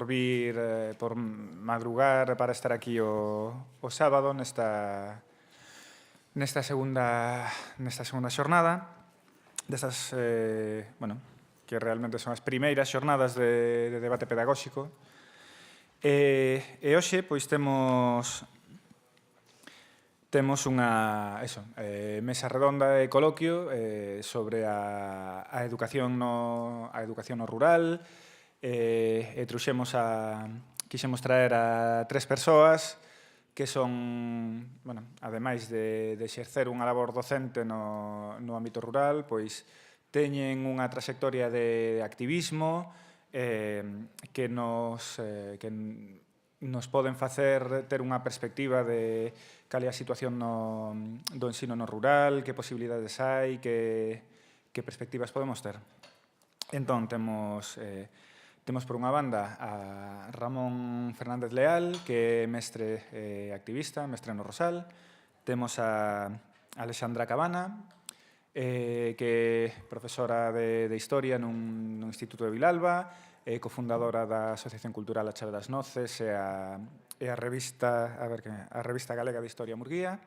vir, por madrugar para estar aquí o sábado nesta segunda xornada destas, que realmente son as primeiras xornadas de debate pedagóxico. E hoxe, pois, temos unha mesa redonda e coloquio sobre a educación no rural. Quixemos traer a 3 persoas que son, ademais de exercer unha labor docente no ámbito rural, pois teñen unha trayectoria de activismo que nos poden facer ter unha perspectiva de cal é a situación do ensino no rural, que posibilidades hai, que perspectivas podemos ter. Entón, temos por unha banda a Ramón Fernández Leal, que é mestre activista, mestre no Rosal. Temos a Alexandra Cabana, que é profesora de Historia nun Instituto de Vilalba, cofundadora da Asociación Cultural A Chave das Noces e a revista galega de Historia Murguía.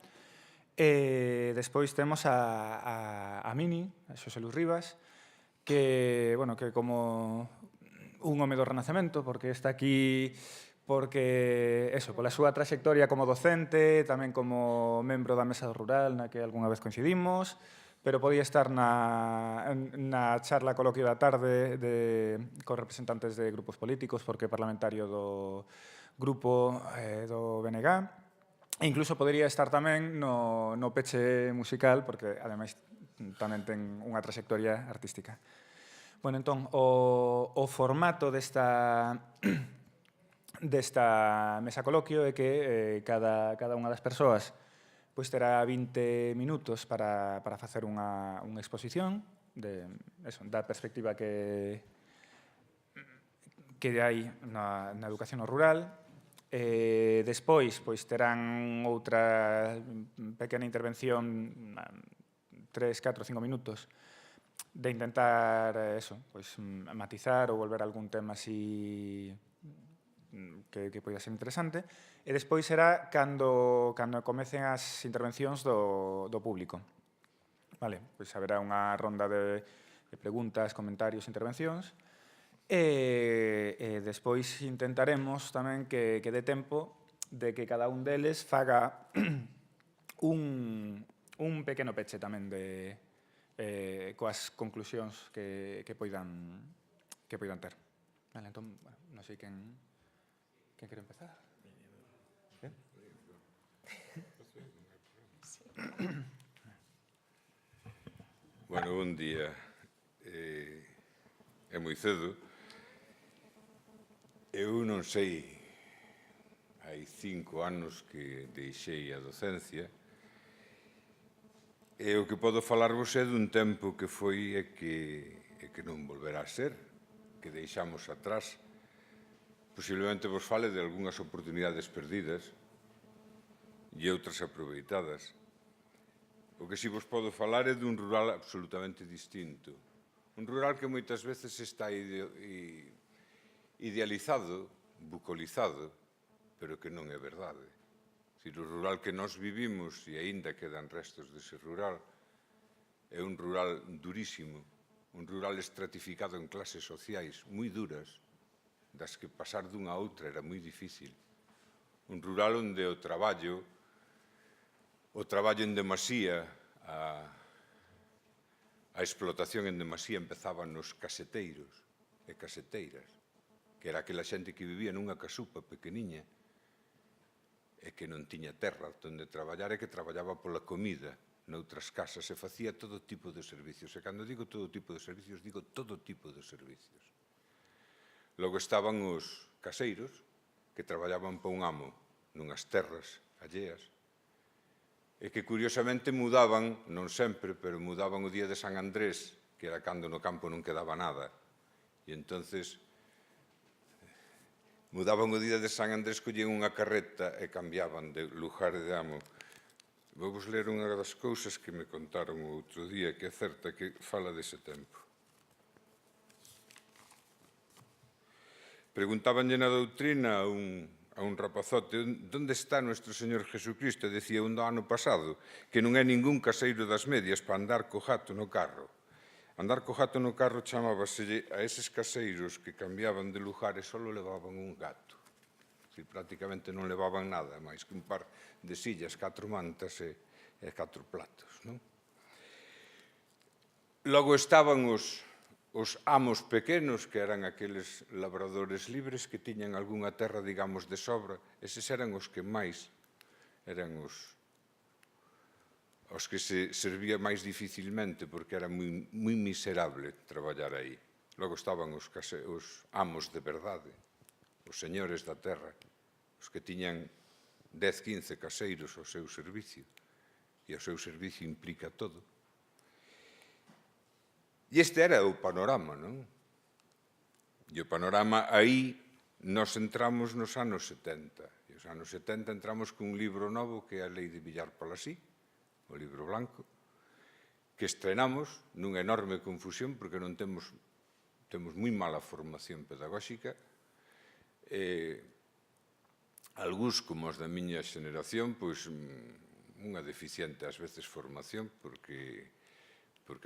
Despois temos a Mini, a Xosé Luis Rivas, que como un home do Renacemento, porque está aquí pola súa trayectoria como docente, tamén como membro da Mesa do Rural, na que algunha vez coincidimos, pero podía estar na charla coloquio da tarde cos representantes de grupos políticos, porque é parlamentario do grupo do BNG, e incluso podería estar tamén no peche musical, porque ademais tamén ten unha trayectoria artística. Entón, o formato desta mesa coloquio é que cada unha das persoas pois terá 20 minutos para facer unha exposición da perspectiva que hai na educación rural. Despois, pois, terán outra pequena intervención, 3, 4, 5 minutos, de intentar matizar ou volver a algún tema así que poida ser interesante. E despois será cando comecen as intervencións do público. Pois haberá unha ronda de preguntas, comentarios, intervencións. E despois intentaremos tamén que dé tempo de que cada un deles faga un pequeno peche tamén coas conclusións que poidan ter. Entón, non sei quen quere empezar. Bon día. É moi cedo. Eu non sei, hai 5 anos que deixei a docencia, e o que podo falarvos é dun tempo que foi e que non volverá a ser, que deixamos atrás. Posiblemente vos fale de algunhas oportunidades perdidas e outras aproveitadas. O que si vos podo falar é dun rural absolutamente distinto. Un rural que moitas veces está idealizado, bucolizado, pero que non é verdade. O rural que nós vivimos, e aínda quedan restos dese rural, é un rural durísimo, un rural estratificado en clases sociais moi duras, das que pasar dunha a outra era moi difícil. Un rural onde o traballo en demasía, a explotación en demasía empezaba nos caseteiros e caseteiras, que era aquela xente que vivía nunha casupa pequeniña e que non tiña terra onde traballar e que traballaba pola comida noutras casas e facía todo tipo de servicios. E cando digo todo tipo de servicios, digo todo tipo de servicios. Logo estaban os caseiros que traballaban para un amo nunhas terras alleas e que curiosamente mudaban, non sempre, pero mudaban o día de San Andrés, que era cando no campo non quedaba nada. E entonces mudaban o día de San Andrés, collían unha carreta e cambiaban de lugar de amo. Vou vos ler unha das cousas que me contaron o outro día, que é certa, que fala dese tempo. Preguntabanlle na doutrina a un rapazote onde está nuestro Señor Jesucristo, decía un do ano pasado, que non é ningún caseiro das medias para andar co gato no carro. Andar co gato no carro chamábaselle a eses caseiros que cambiaban de lugar e só levaban un gato. Prácticamente non levaban nada, máis que un par de sillas, 4 mantas e 4 platos. Logo estaban os amos pequenos, que eran aqueles labradores libres que tiñan algunha terra, digamos, de sobra. Eses eran os que máis eran os que se servía máis dificilmente, porque era moi miserable traballar aí. Logo estaban os amos de verdade, os señores da terra, os que tiñan 10, 15 caseiros ao seu servicio, e o seu servicio implica todo. E este era o panorama, non? E o panorama aí nos entramos nos anos 70. E os anos 70 entramos cun libro novo que é a Lei de Villar-Palasí, o libro blanco, que estrenamos nunha enorme confusión porque non temos moi mala formación pedagóxica. Algúns, como os da miña xeneración, pois unha deficiente ás veces formación porque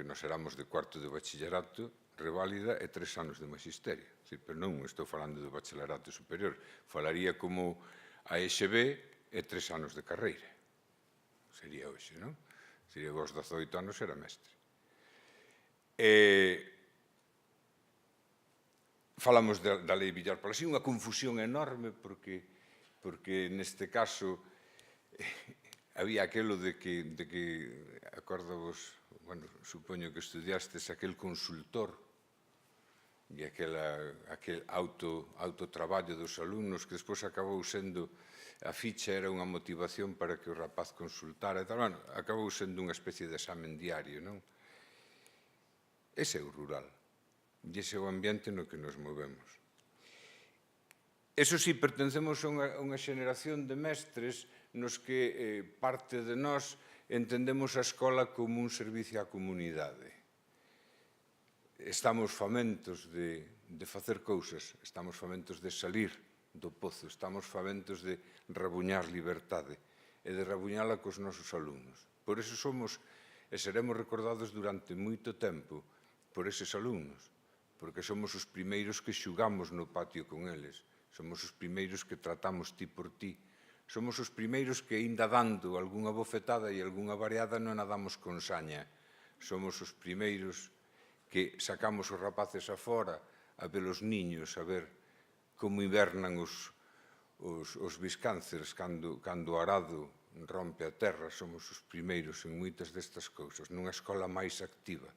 nos éramos de cuarto de bachillerato, reválida e 3 anos de magisterio. Pero non estou falando do bacharelato superior, falaría como a EXB e 3 anos de carreira. Sería hoxe, non? Sería aos 18 anos era mestre. Falamos da Lei Villar-Palasí, unha confusión enorme porque neste caso había aquelo de que acordavos, bueno, supoño que estudiastes aquel consultor e aquel autotraballo dos alumnos que despois acabou sendo, a ficha era unha motivación para que o rapaz consultara e tal, bueno, acabou sendo unha especie de examen diario, non? Ese é o rural, e ese é o ambiente no que nos movemos. Eso sí, pertencemos a unha xeneración de mestres nos que parte de nós entendemos a escola como un servicio á comunidade. Estamos famentos de facer cousas, estamos famentos de salir do pozo, estamos famentos de rabuñar liberdade e de rabuñala cos nosos alumnos. Por eso somos e seremos recordados durante moito tempo por eses alumnos, porque somos os primeiros que xugamos no patio con eles, somos os primeiros que tratamos ti por ti, somos os primeiros que, aínda dando algunha bofetada e algunha variada, non nadamos con saña. Somos os primeiros que sacamos os rapaces afora a ver os niños, a ver como hibernan os biscánceres cando o arado rompe a terra. Somos os primeiros en moitas destas cousas, nunha escola máis activa.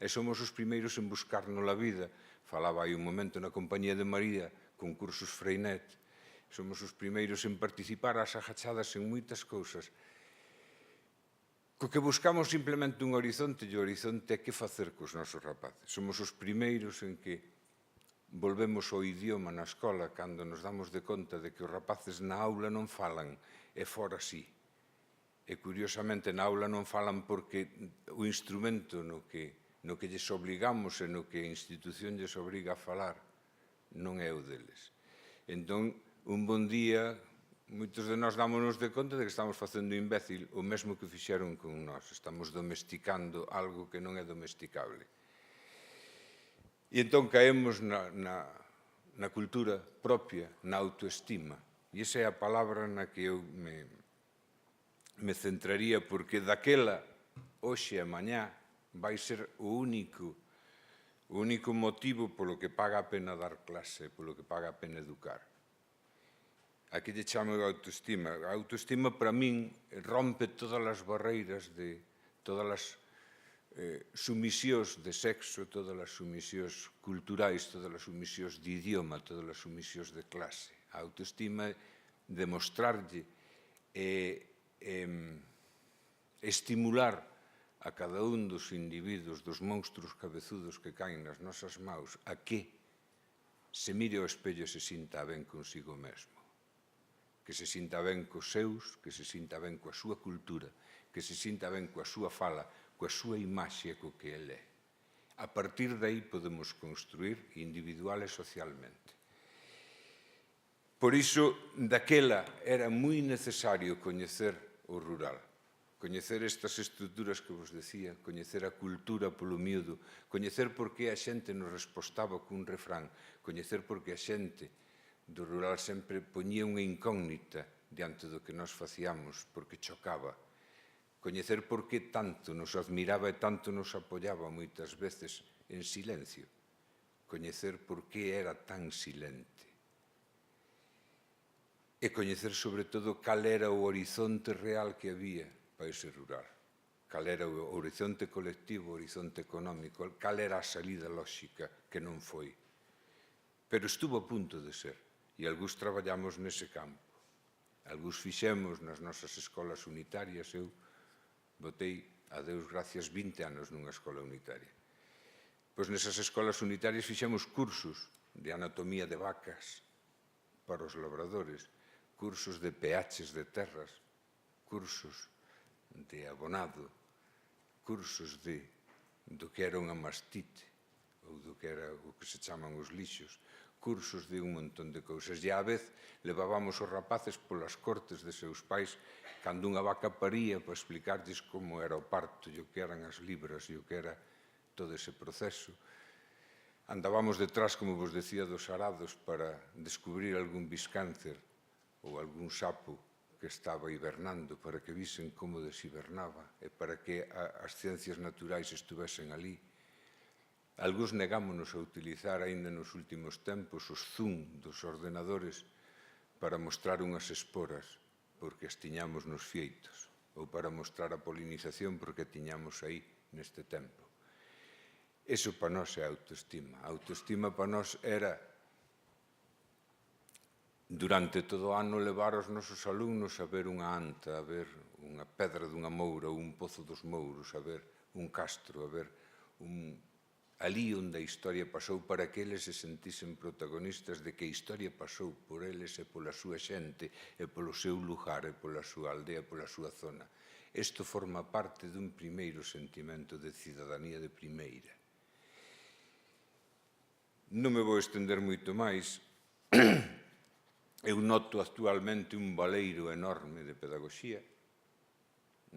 E somos os primeiros en buscarnos a vida. Falaba aí un momento na Compañía de María, con cursos Freinet. Somos os primeiros en participar ás agachadas en moitas cousas. Co que buscamos simplemente un horizonte, e o horizonte é que facer cos nosos rapaces. Somos os primeiros en que volvemos ao idioma na escola cando nos damos de conta de que os rapaces na aula non falan, e fora sí. E curiosamente na aula non falan porque o instrumento no que lles obligamos e no que a institución lles obriga a falar non é o deles. Entón, un bon día, moitos de nós dámonos de conta de que estamos facendo imbécil o mesmo que fixeron con nós. Estamos domesticando algo que non é domesticable. E entón caemos na cultura propia, na autoestima. E esa é a palabra na que eu me centraría, porque daquela, hoxe e mañá, vai ser o único motivo polo que paga a pena dar clase, polo que paga a pena educar. Aquí lle chamo a autoestima. A autoestima, para min, rompe todas as barreiras de todas as sumisións de sexo, todas as sumisións culturais, todas as sumisións de idioma, todas as sumisións de clase. A autoestima é demostrarlle estimular a cada un dos individuos, dos monstruos cabezudos que caen nas nosas maus, a que se mire ao espello e se sinta ben consigo mesmo. Que se sinta ben cos seus, que se sinta ben coa súa cultura, que se sinta ben coa súa fala, coa súa imaxe e co que ele é. A partir de aí podemos construir individual e socialmente. Por iso, daquela era moi necesario coñecer o rural, coñecer estas estruturas que vos decía, coñecer a cultura polo miúdo, coñecer por que a xente nos respostaba cun refrán, coñecer por que a xente do rural sempre poñía unha incógnita diante do que nós facíamos, porque chocaba, coñecer por que tanto nos admiraba e tanto nos apoiaba moitas veces en silencio, coñecer por que era tan silente. E coñecer, sobre todo, cal era o horizonte real que había para ese rural. Cal era o horizonte colectivo, o horizonte económico, cal era a salida lóxica que non foi. Pero estuvo a punto de ser, e algúns traballamos nese campo. Algúns fixemos nas nosas escolas unitarias, eu botei, a Deus gracias, 20 anos nunha escola unitaria. Pois nesas escolas unitarias fixemos cursos de anatomía de vacas para os labradores, cursos de pHs de terras, cursos de abonado, cursos do que era unha mastite, ou do que era o que se chaman os lixos, cursos de un montón de cousas. E á vez levábamos os rapaces polas cortes de seus pais cando unha vaca paría para explicarlles como era o parto e o que eran as libras e o que era todo ese proceso. Andábamos detrás, como vos decía, dos arados para descubrir algún biscáncer ou algún sapo que estaba hibernando para que visen como deshibernaba e para que as ciencias naturais estuvesen ali. Algúns negámonos a utilizar aínda nos últimos tempos os zoom dos ordenadores para mostrar unhas esporas porque as tiñamos nos fieitos ou para mostrar a polinización porque a tiñamos aí neste tempo. Iso para nós é autoestima. A autoestima para nós era durante todo o ano levar os nosos alumnos a ver unha anta, a ver unha pedra dunha moura ou un pozo dos mouros, a ver un castro, a ver ali onde a historia pasou para que eles se sentisen protagonistas de que a historia pasou por eles e pola súa xente e polo seu lugar e pola súa aldea e pola súa zona. Isto forma parte dun primeiro sentimento de cidadanía de primeira. Non me vou estender moito máis. Eu noto actualmente un baleiro enorme de pedagogía,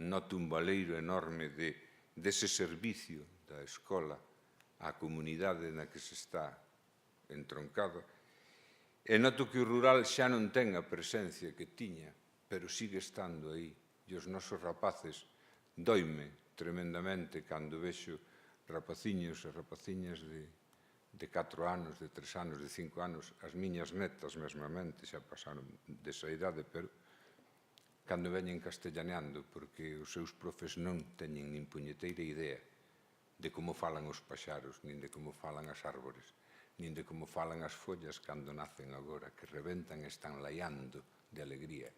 noto un baleiro enorme dese servicio da escola á comunidade na que se está entroncada, e noto que o rural xa non ten a presencia que tiña, pero sigue estando aí. E os nosos rapaces, doime tremendamente cando vexo rapaciños e rapaciñas de 4 anos, de 3 anos, de 5 anos, as miñas netas mesmamente xa pasaron desa idade, pero cando veñen castellaneando, porque os seus profes non teñen nin puñeteira idea de como falan os paxaros, nin de como falan as árbores, nin de como falan as follas cando nacen agora, que rebentan e están laiando de alegría.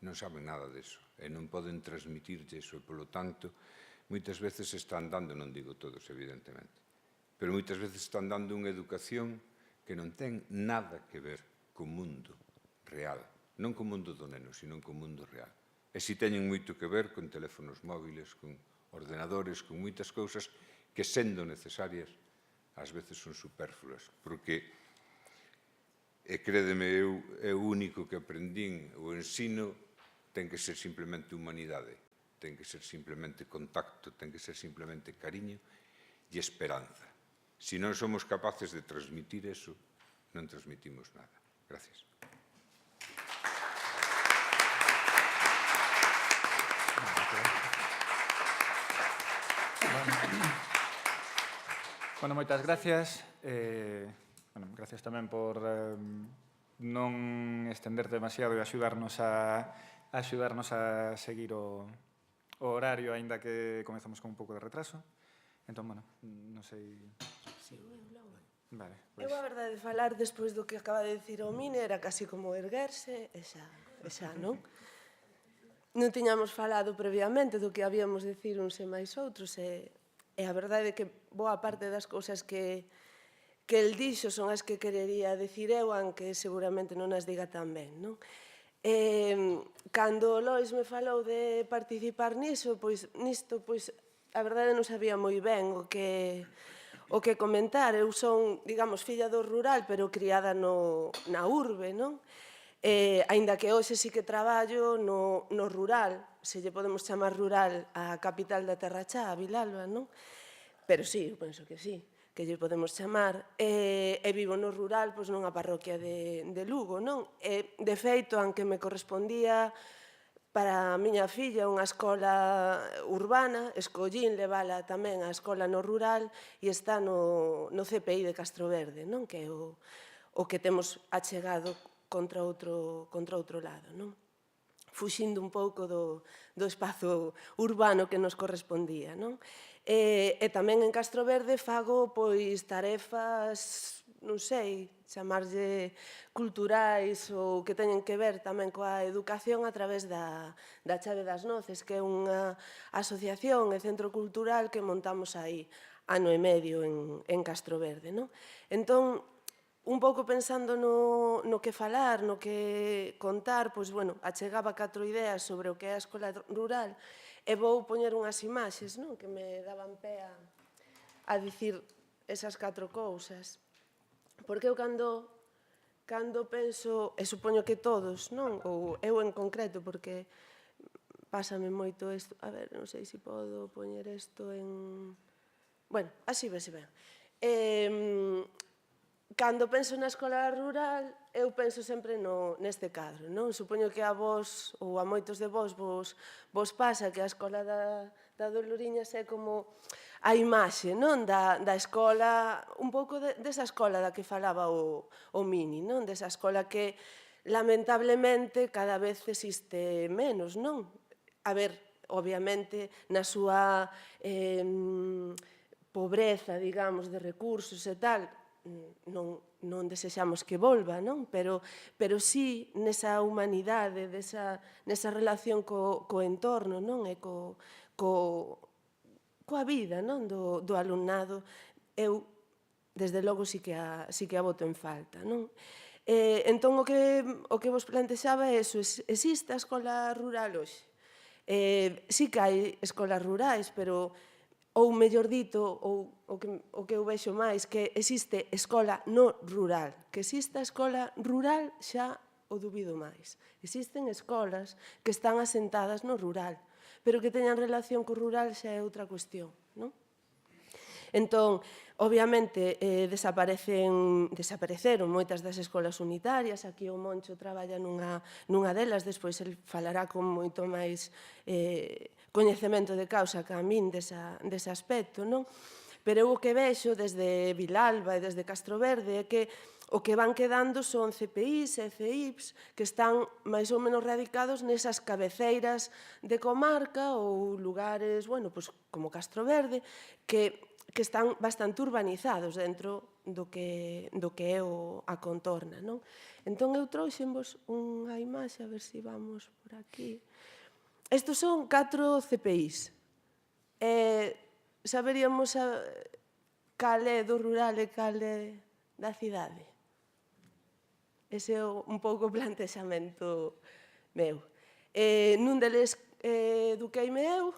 Non saben nada deso, e non poden transmitirlle iso, e, polo tanto, moitas veces están dando, non digo todos, evidentemente, pero moitas veces están dando unha educación que non ten nada que ver co mundo real. Non co mundo do neno, sino co mundo real. E si teñen moito que ver con teléfonos móviles, con ordenadores, con moitas cousas que, sendo necesarias, ás veces son superfluas. Porque, e crédeme, eu é o único que aprendín, o ensino ten que ser simplemente humanidade, ten que ser simplemente contacto, ten que ser simplemente cariño e esperanza. Se non somos capaces de transmitir eso, non transmitimos nada. Gracias. Bueno, moitas gracias. Gracias tamén por non estenderte demasiado e axudarnos a seguir o horario, aínda que comezamos con un pouco de retraso. Entón, non sei... Vale, Eu a verdade de falar despois do que acaba de dicir o Mine era casi como erguerse e xa, non? Non tiñamos falado previamente do que habíamos de dicir uns e máis outros e a verdade é que boa parte das cousas que el dixo son as que querería dicir eu, aunque seguramente non as diga tan ben, non? Cando Lois me falou de participar nisto, pois a verdade non sabía moi ben o que o que comentar. Eu son, digamos, filla do rural, pero criada na urbe, non? Aínda que hoxe sí que traballo no rural, se lle podemos chamar rural a capital da Terra Chá, a Vilalba, non? Pero sí, eu penso que sí, que lle podemos chamar. E vivo no rural, pois nunha parroquia de Lugo, non? De feito, aunque me correspondía para a miña filla unha escola urbana, escollín levala tamén á escola no rural e está no CPI de Castroverde, non? Que é o que temos achegado contra outro lado, non? Fuxindo un pouco do espazo urbano que nos correspondía, non? E tamén en Castroverde fago pois tarefas, non sei, chamarlle culturais ou que teñen que ver tamén coa educación a través da Chave das Noces, que é unha asociación e centro cultural que montamos aí ano e medio en Castroverde, non? Entón, un pouco pensando no que falar, no que contar, pois, bueno, achegaba 4 ideas sobre o que é a escola rural e vou poñer unhas imaxes, non? Que me daban pé a dicir esas 4 cousas. Porque eu cando penso, e supoño que todos, non? Ou eu en concreto, porque pásame moito isto. A ver, non sei se podo poñer isto en... Bueno, así vese ben. Cando penso na escola rural, eu penso sempre neste cadro, non? Supoño que a vos, ou a moitos de vos pasa que a escola da Doloriñas é como a imaxe, non? Da escola, un pouco desa escola da que falaba o Mini, non? Desa escola que, lamentablemente, cada vez existe menos, non? A ver, obviamente, na súa pobreza, digamos, de recursos e tal, non desexamos que volva, non? Pero sí nesa humanidade, nesa relación co entorno, non? E coa vida, non? Do alumnado, eu, desde logo, sí que a boto en falta, non? Entón, o que vos plantexaba é eso, existe a escola rural hoxe? Sí que hai escolas rurais, pero, ou mellor dito, ou o que eu vexo máis, que existe escola no rural. Que exista escola rural xa o dubido máis. Existen escolas que están asentadas no rural, pero que teñan relación co rural xa é outra cuestión, non? Entón, obviamente, desapareceron moitas das escolas unitarias. Aquí o Moncho traballa nunha delas, despois el falará con moito máis coñecemento de causa que a min dese aspecto, non? Pero eu o que vexo desde Vilalba e desde Castroverde é que o que van quedando son CPIs e CEIPs que están máis ou menos radicados nesas cabeceiras de comarca ou lugares, bueno, pois como Castroverde, que están bastante urbanizados dentro do que é a contorna, non? Entón, eu trouxenvos unha imaxe, a ver se vamos por aquí. Estos son 4 CPIs. Saberíamos cal é do rural e cal é da cidade? Ese é un pouco o plantexamento meu. Nun deles eduqueime eu,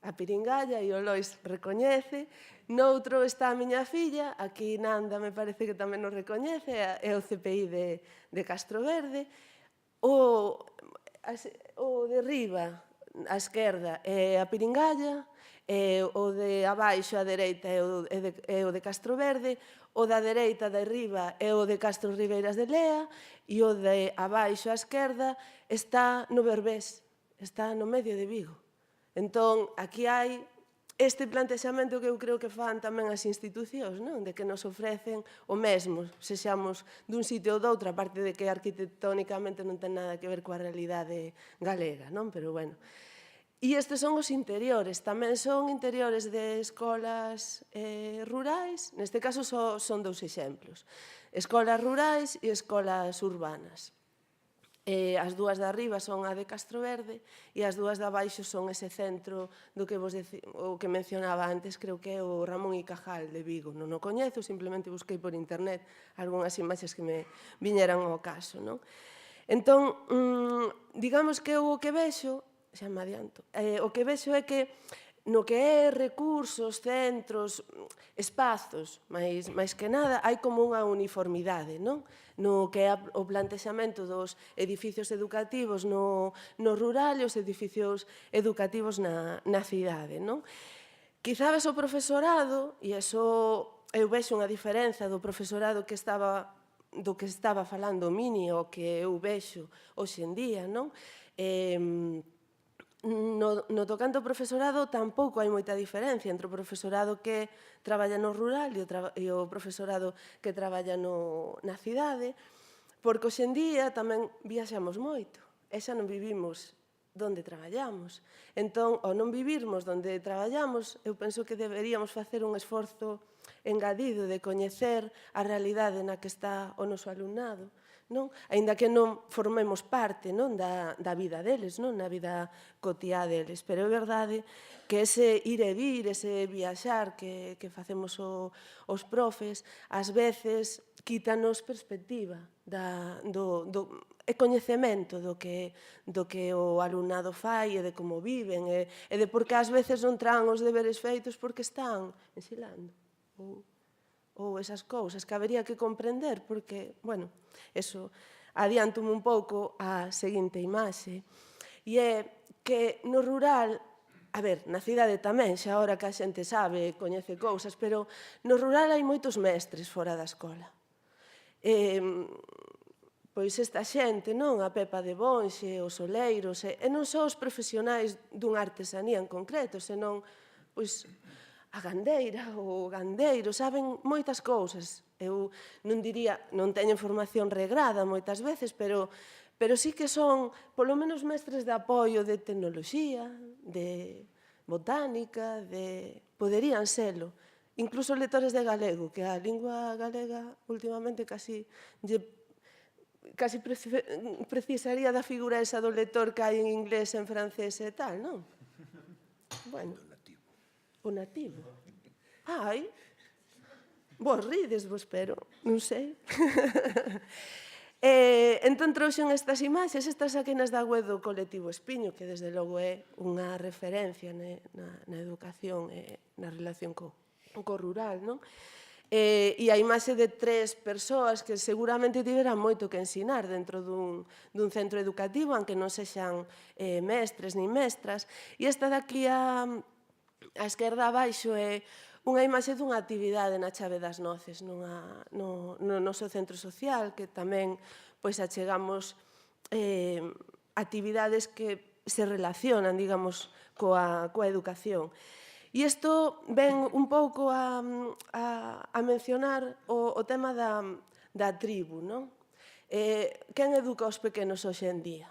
a Piringalla, e o Lois recoñece. Noutro está a miña filla, aquí Nanda me parece que tamén nos recoñece, é o CPI de Castroverde. O de riba, a esquerda, é a Piringalla, o de abaixo, a dereita, é o de Castroverde, o da dereita, da riba, é o de Castro Ribeiras de Lea, e o de abaixo, a esquerda, está no Berbés, está no medio de Vigo. Entón, aquí hai este plantexamento que eu creo que fan tamén as institucións, non? De que nos ofrecen o mesmo, sexamos dun sitio ou doutro, aparte de que arquitectónicamente non ten nada que ver coa realidade galega, non? Pero, bueno. E estes son os interiores, tamén son interiores de escolas rurais, neste caso son 2 exemplos, escolas rurais e escolas urbanas. As 2 de arriba son a de Castroverde e as 2 de abaixo son ese centro do que o que mencionaba antes, creo que é o Ramón y Cajal de Vigo. Non o coñezo, simplemente busquei por internet algunhas imaxes que me viñeran ao caso, non? Entón, digamos que o que vexo, xa me adianto, o que vexo é que no que é recursos, centros, espazos, máis que nada, hai como unha uniformidade, non? No que é o plantexamento dos edificios educativos no rural e os edificios educativos na cidade, non? Quizás o profesorado, e iso eu vexo unha diferenza do profesorado que estaba falando Mini o que eu vexo hoxe en día, non? No tocante ao profesorado tampouco hai moita diferencia entre o profesorado que traballa no rural e o profesorado que traballa na cidade, porque hoxe en día tamén viaxamos moito e xa non vivimos donde traballamos. Entón, ao non vivirmos donde traballamos, eu penso que deberíamos facer un esforzo engadido de coñecer a realidade na que está o noso alumnado, non? Aínda que non formemos parte, non, da vida deles, non, na vida cotiá deles, pero é verdade que ese ir e vir, ese viaxar que facemos os profes, ás veces quítanos perspectiva e coñecemento do que o alumnado fai e de como viven e de por que ás veces non traen os deberes feitos porque están ensilando ou esas cousas que habería que comprender porque, bueno, eso adiántome un pouco á seguinte imaxe e é que no rural, a ver, na cidade tamén, xa ahora que a xente sabe, coñece cousas, pero no rural hai moitos mestres fora da escola. Pois esta xente, non? A Pepa de Bonxe, os oleiros, e non só os profesionais dunha artesanía en concreto, senón, pois, a gandeira, o gandeiro, saben moitas cousas. Eu non diría, non teño formación regrada moitas veces, pero sí que son, polo menos, mestres de apoio de tecnoloxía, de botánica, poderían selo. Incluso lectores de galego, que a lingua galega últimamente casi precisaría da figura esa do lector que hai en inglés, en francés e tal, non? Bueno, o nativo. Ai, vos rides, pero non sei. Entón trouxen estas imaxes, estas saquenas da web do colectivo Espiño, que desde logo é unha referencia na educación e na relación co rural, non? E a imaxe de 3 persoas que seguramente tiveran moito que ensinar dentro dun centro educativo, aunque non sexan mestres nin mestras. E esta daqui a esquerda abaixo é unha imaxe dunha actividade na Chave das Noces, no noso centro social, que tamén achegamos actividades que se relacionan, digamos, coa educación. E isto ven un pouco a mencionar o tema da tribu, non? Quen educa os pequenos hoxe en día?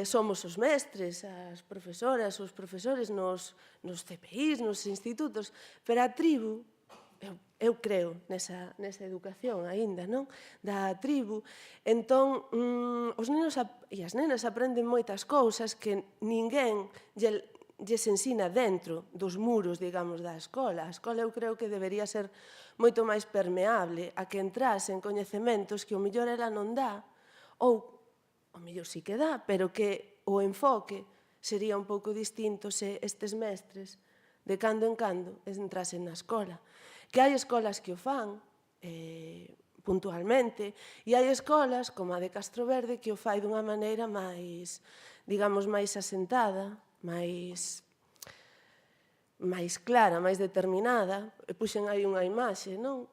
Somos os mestres, as profesoras, os profesores nos CPIs, nos institutos, pero a tribu, eu creo nesa educación aínda, non? Da tribu, entón os nenos e as nenas aprenden moitas cousas que ninguén lles ensina dentro dos muros, digamos, da escola. A escola eu creo que debería ser moito máis permeable a que entrasen coñecementos que o mellor ela non dá, ou o mellor sí que dá, pero que o enfoque sería un pouco distinto se estes mestres de cando en cando entrasen na escola. Que hai escolas que o fan puntualmente e hai escolas, como a de Castroverde, que o fai dunha maneira máis, digamos, máis asentada, máis clara, máis determinada. Puxen aí unha imaxe, non?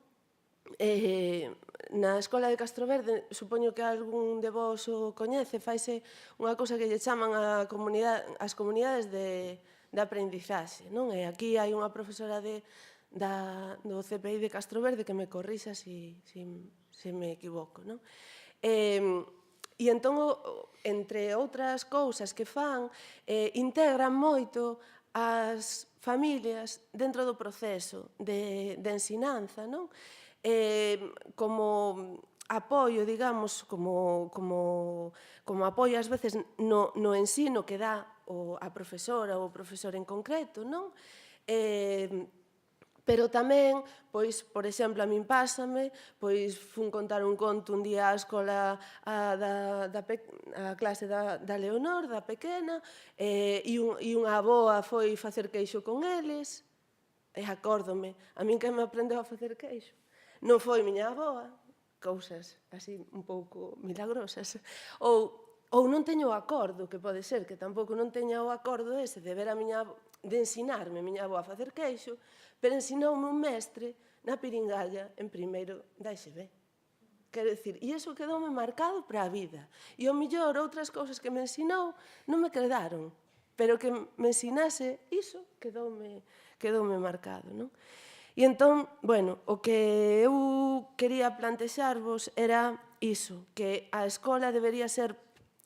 Na escola de Castroverde, supoño que algún de vos o coñece, faise unha cousa que lle chaman as comunidades de aprendizaxe, non? E aquí hai unha profesora do CPI de Castroverde que me corrixa se me equivoco, non? E entón, entre outras cousas que fan, integran moito as familias dentro do proceso de ensinanza, non? Como apoio, digamos, como apoio ás veces no ensino que dá a profesora ou o profesor en concreto, non? Pero tamén, pois, por exemplo, a min pásame, pois fun contar un conto un día á escola a clase da Leonor, da pequena, e unha aboa foi facer queixo con eles, e acórdome, a min quen me aprendeu a facer queixo non foi miña aboa, cousas así un pouco milagrosas, ou non teño o acordo, que pode ser que tampouco non teña o acordo ese de ver de ensinarme a miña aboa a facer queixo, pero ensinoume un mestre na Piringalla en primeiro da EXB. Quero dicir, e iso quedoume marcado para a vida. E ao millor outras cousas que me ensinou non me quedaron, pero que me ensinase iso quedoume marcado, non? E entón, bueno, o que eu quería plantexarvos era iso, que a escola debería ser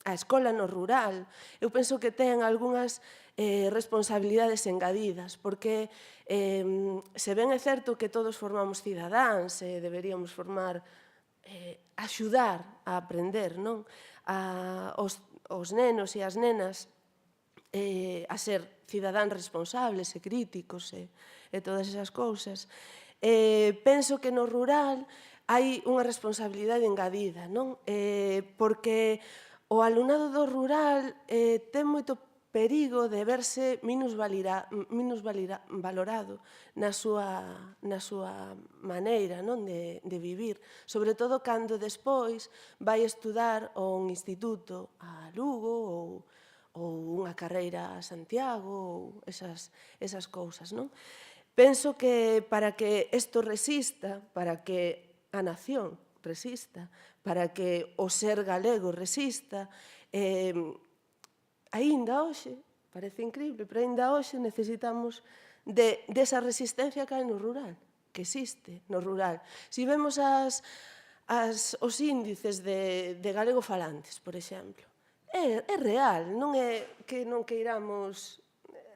a escola no rural. Eu penso que ten algunhas responsabilidades engadidas, porque se ben é certo que todos formamos cidadáns e deberíamos axudar a aprender, non? Os nenos e as nenas a ser cidadáns responsables e críticos e todas esas cousas. Penso que no rural hai unha responsabilidade engadida, non? Porque o alumnado do rural ten moito perigo de verse valorado na súa maneira de vivir, sobre todo cando despois vai estudar a un instituto a Lugo ou unha carreira a Santiago ou esas cousas, non? Penso que para que isto resista, para que a nación resista, para que o ser galego resista, aínda hoxe, parece increíble, pero aínda hoxe necesitamos desa resistencia que hai no rural, que existe no rural. Si vemos os índices de galego-falantes, por exemplo, é real, non é que non queiramos...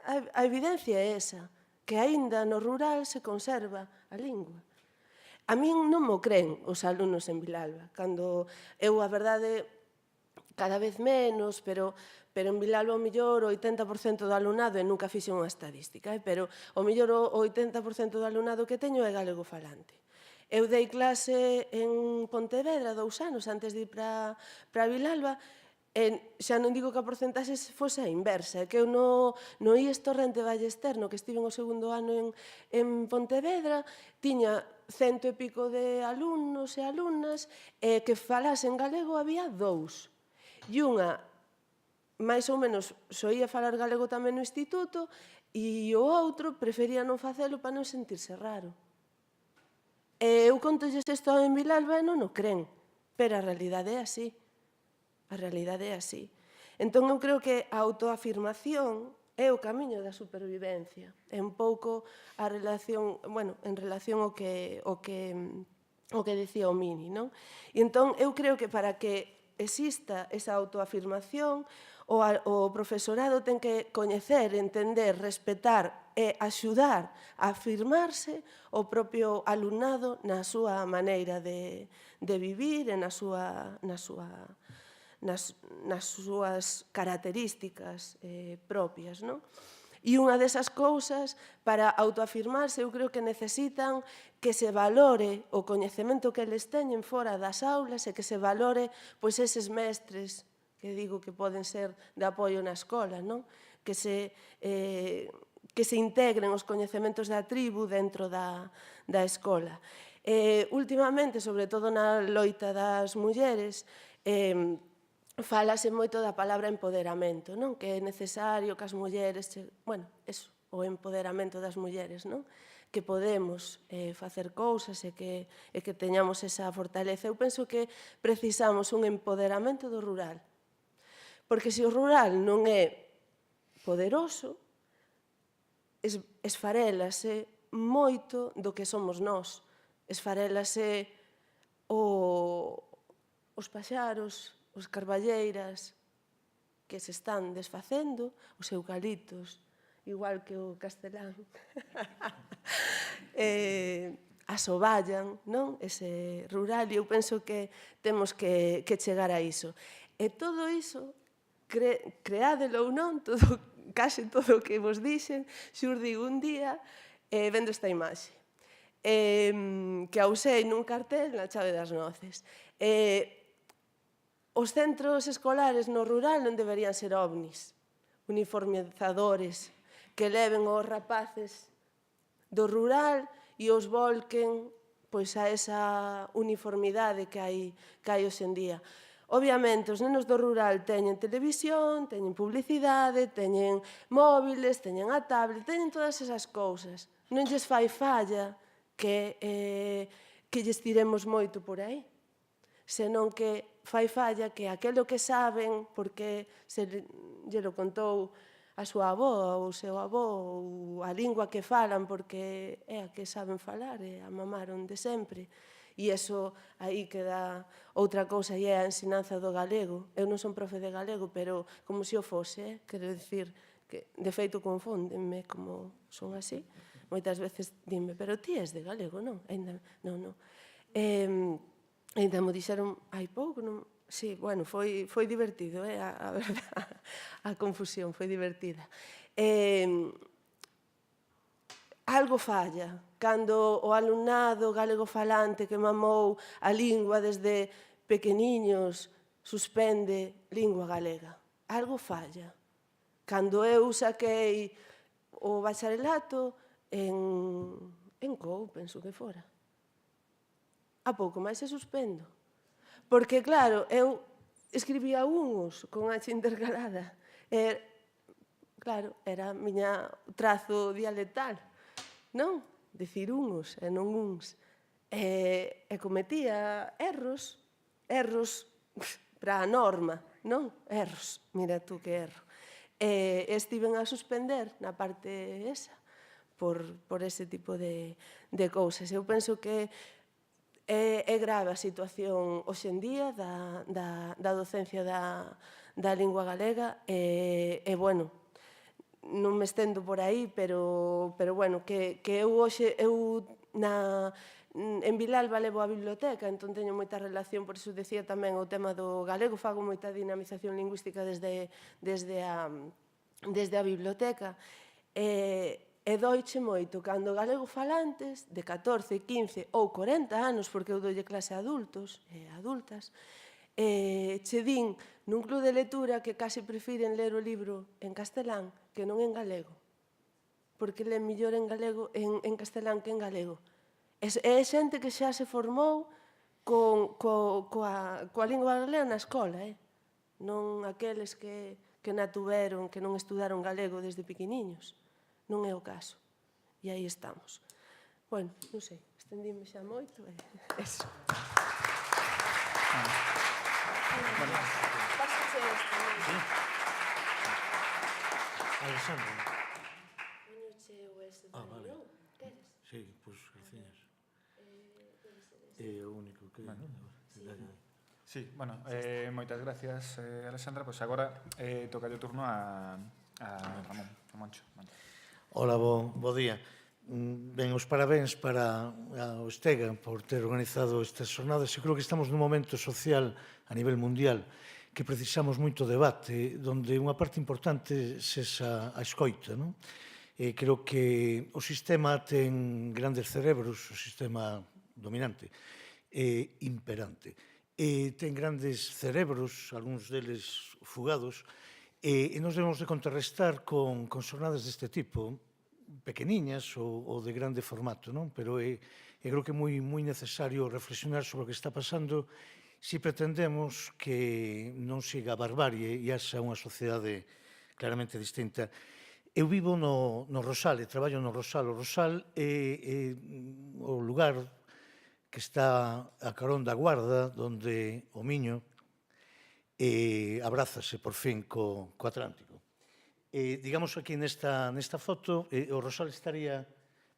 A evidencia é esa, que aínda no rural se conserva a lingua. A min non mo creen os alumnos en Vilalba, cando eu, a verdade, cada vez menos, pero en Vilalba o millor o 80% do alumnado, e nunca fixen unha estadística, pero o millor o 80% do alumnado que teño é galego falante. Eu dei clase en Pontevedra 2 anos antes de ir para Vilalba, xa non digo que a porcentaxe fose a inversa, que eu no IES Torrente Ballester, no que estive o segundo ano en Pontevedra, tiña 100 e pico de alumnos e alumnas, e que falasen galego había 2. E unha, máis ou menos, soía falar galego tamén no instituto, e o outro prefería non facelo para non sentirse raro. Eu contolles isto en Vilalba e non o creen, pero a realidade é así. A realidade é así. Entón, eu creo que a autoafirmación é o camiño da supervivencia. É un pouco a relación, bueno, en relación ao que dicía o Mini, non? E entón, eu creo que para que exista esa autoafirmación, o profesorado ten que coñecer, entender, respetar e axudar a afirmarse o propio alumnado na súa maneira de vivir e nas súas características propias, non? E unha desas cousas, para autoafirmarse, eu creo que necesitan que se valore o coñecemento que eles teñen fora das aulas e que se valore pois eses mestres que digo que poden ser de apoio na escola, non? Que se integren os coñecementos da tribu dentro da escola. Últimamente, sobre todo na loita das mulleres, falase moito da palabra empoderamento, non? Que é necesario que as mulleres, bueno, eso, o empoderamento das mulleres, non? Que podemos facer cousas e que teñamos esa fortaleza. Eu penso que precisamos un empoderamento do rural, porque se o rural non é poderoso, esfarélase moito do que somos nós. Esfarélase os paxaros, os carballeiras que se están desfacendo, os eucaliptos, igual que o castelán, asoballan, non? Ese rural, e eu penso que temos que chegar a iso. E todo iso, creádelo ou non, case todo o que vos dixen, xurdiu un día vendo esta imaxe. que a usei nun cartel na Chave das Noces. Os centros escolares no rural non deberían ser ovnis, uniformizadores, que leven os rapaces do rural e os volquen pois a esa uniformidade que hai hoxe en día. Obviamente, os nenos do rural teñen televisión, teñen publicidade, teñen móviles, teñen a tablet, teñen todas esas cousas. Non lles fai falla que lles tiremos moito por aí, senón que fai falla que aquelo que saben, porque se lle lo contou a súa avó ou o seu avó, ou a lingua que falan porque é a que saben falar, e a mamaron de sempre. E iso aí queda outra cousa, e é a ensinanza do galego. Eu non son profe de galego, pero como se o fose, quero dicir que, de feito, confúndenme como son así. Moitas veces dime, pero ti és de galego, non? Non. Ainda mo dixeron hai pouco, non? Sí, bueno, foi divertido, a verdad, a confusión, foi divertida. Algo falla cando o alumnado galego falante que mamou a lingua desde pequeniños suspende lingua galega. Algo falla. Cando eu saquei o bacharelato en COU, penso que fora. A pouco máis se suspendo. Porque, claro, eu escribía unhos con H intercalada. Claro, era miña trazo dialectal, non? Dicir unhos e non uns. E cometía erros para a norma, non? Erros, mira tú que erro. Estiven a suspender na parte esa por ese tipo de cousas. Eu penso que é grave a situación hoxe en día da docencia da lingua galega e, bueno, non me estendo por aí, pero bueno, que eu hoxe, en Vilalba levo a biblioteca, entón teño moita relación, por iso decía tamén o tema do galego, fago moita dinamización lingüística desde a biblioteca, e doiche moito cando galego falantes de 14, 15 ou 40 anos, porque eu doulle clase a adultos e adultas, che din nun club de lectura que case prefiren ler o libro en castelán que non en galego, porque len millor en galego en castelán que en galego. É xente que xa se formou coa lingua galega na escola, non aqueles que na tuveron, que non estudaron galego desde pequeniños. Non é o caso. E aí estamos. Bueno, non sei, estendíme xa moito. Eso. Pásase este. Alexandra. Poñoche o ese tamén, non? Queres? Sí, pois, graciñas. É o único que... Sí, bueno, moitas gracias, Alexandra. Pois agora toca o turno a Ramón, a Moncho. Ola, bo día. Ben, os parabéns para o Estega por ter organizado estas jornadas. Eu creo que estamos nun momento social a nivel mundial que precisamos moito debate, onde unha parte importante sexa a escoita, non? Creo que o sistema ten grandes cerebros, o sistema dominante, imperante. Ten grandes cerebros, algúns deles fugados, e nos debemos de contrarrestar con xornadas deste tipo, pequeniñas ou de grande formato, non? Pero creo que é moi necesario reflexionar sobre o que está pasando se pretendemos que non siga a barbarie e haxa unha sociedade claramente distinta. Eu vivo no Rosal e traballo no Rosal. O Rosal é o lugar que está a carón da Guarda, onde o Miño abrázase por fin co Atlántico. Digamos aquí nesta foto, o Rosal estaría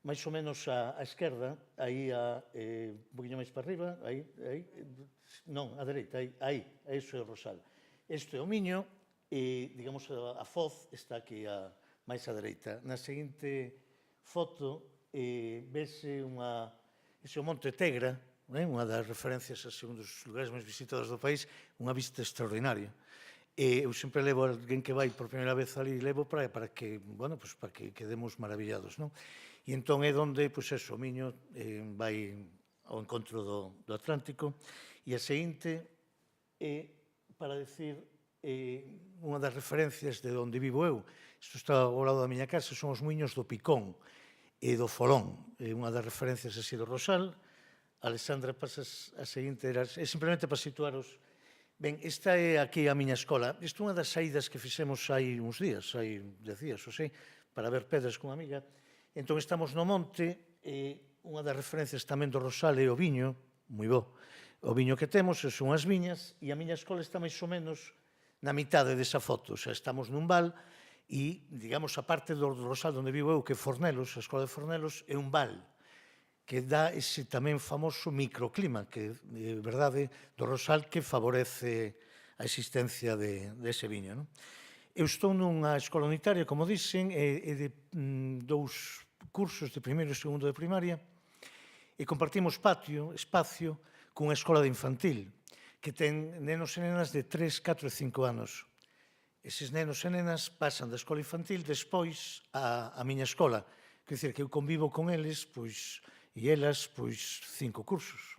máis ou menos á esquerda, aí un poquinho máis para arriba, aí, non, á dereita, aí, iso é o Rosal. Isto é o Miño e, digamos, a foz está aquí máis á dereita. Na seguinte foto vese ese o Monte Tegra, unha das referencias a un dos lugares máis visitados do país, unha vista extraordinaria. E eu sempre levo a alguén que vai por primeira vez ali, levo para que, bueno, pues para que quedemos maravillados, non? E entón é onde, pois eso, o Miño vai ao encontro do Atlántico, e a seguinte é para decir unha das referencias de onde vivo eu. Isto está ao lado da miña casa, son os muiños do Picón e do Folón. É unha das referencias así do Rosal. Alexandra, pasas a seguinte, é simplemente para situaros. Ben, esta é aquí a miña escola. Isto é unha das saídas que fixemos hai uns días, hai 10 días, ou sei, para ver pedras con amiga. Entón, estamos no monte, e unha das referencias tamén do Rosal é o viño, moi bo. O viño que temos son as viñas, e a miña escola está máis ou menos na mitade desa foto. O sea, estamos nun val, e, digamos, a parte do Rosal onde vivo eu, que é Fornelos, a escola de Fornelos, é un val, que dá ese tamén famoso microclima, que é verdade do Rosal, que favorece a existencia dese viño, non? Eu estou nunha escola unitaria, como dicen, e de 2 cursos de primeiro e segundo de primaria, e compartimos espacio cunha escola de infantil, que ten nenos e nenas de 3, 4 e 5 anos. Eses nenos e nenas pasan da escola infantil despois a miña escola. Quer dizer, que eu convivo con eles, pois, e elas, pois, 5 cursos.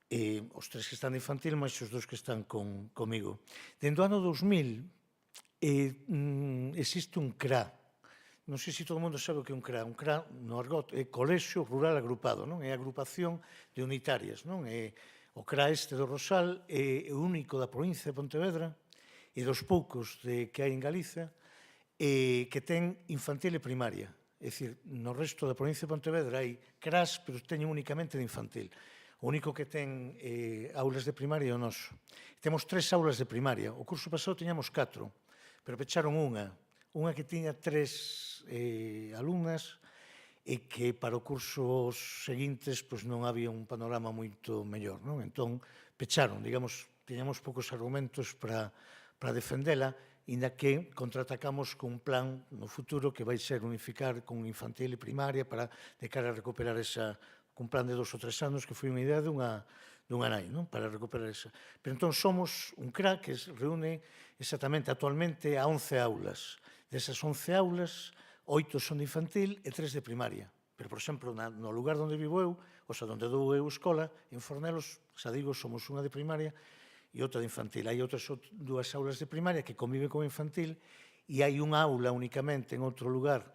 E os 3 que están de infantil, máis os 2 que están comigo. Dentro do ano 2000, existe un CRA. Non sei se todo o mundo sabe o que é un CRA. Un CRA, no argot, é Colexio Rural Agrupado, non? É agrupación de unitarias, non? É o CRA este do Rosal é o único da provincia de Pontevedra e dos poucos que hai en Galiza que ten infantil e primaria. É dicir, no resto da provincia de Pontevedra hai CRAs, pero teñen únicamente de infantil. O único que ten aulas de primaria é o noso. Temos 3 aulas de primaria. O curso pasado tiñamos 4, pero pecharon unha que tiña 3 alumnas e que para o curso seguintes pois non había un panorama moito mellor, non? Entón, pecharon, digamos, tiñamos poucos argumentos para defendela, inda que contraatacamos con un plan no futuro que vai ser unificar con infantil e primaria para de cara a recuperar esa, cun plan de 2 ou 3 anos, que foi unha idea dunha nai, non? Para recuperar esa. Pero entón somos un CRA que reúne exactamente actualmente a 11 aulas. Desas 11 aulas, 8 son de infantil e 3 de primaria. Pero, por exemplo, no lugar onde vivo eu, ou sea, onde dou eu escola, en Fornelos, xa digo, somos unha de primaria e outra de infantil. Hai outras 2 aulas de primaria que conviven con infantil e hai unha aula únicamente en outro lugar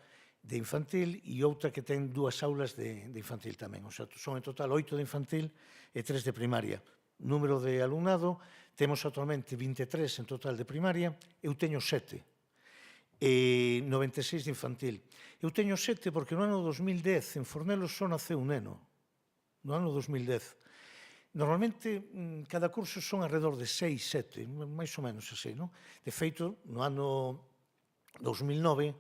de infantil e outra que ten 2 aulas de infantil tamén. O sea, son en total 8 de infantil e 3 de primaria. Número de alumnado, temos actualmente 23 en total de primaria, eu teño 7 e 96 de infantil. Eu teño 7 porque no ano 2010 en Fornelos só naceu un neno. No ano 2010. Normalmente, cada curso son alrededor de 6, 7, máis ou menos así, non? De feito, no ano 2009,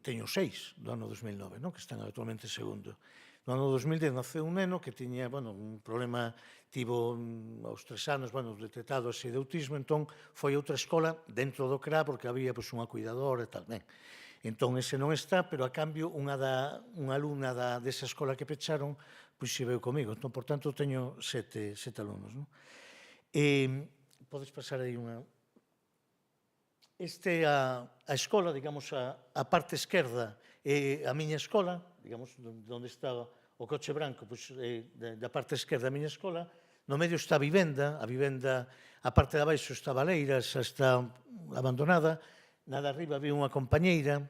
teño 6 do ano 2009, non? Que están actualmente segundo. No ano 2010 naceu un neno que tiña, bueno, un problema, tivo aos 3 anos, bueno, detectado así de autismo, entón foi outra escola dentro do CRA porque había pois, unha cuidadora e tal, ben. Entón, ese non está, pero a cambio, unha alumna desa escola que pecharon, pois se veu comigo. Entón, por tanto, teño 7 alumnos. Non? Podes pasar aí unha... Este é a escola, digamos, a parte esquerda é a miña escola, digamos, onde está o coche branco, pois, da parte esquerda a miña escola. No medio está a vivenda, a parte de abaixo está a baleira, xa está abandonada. Na de arriba había unha compañeira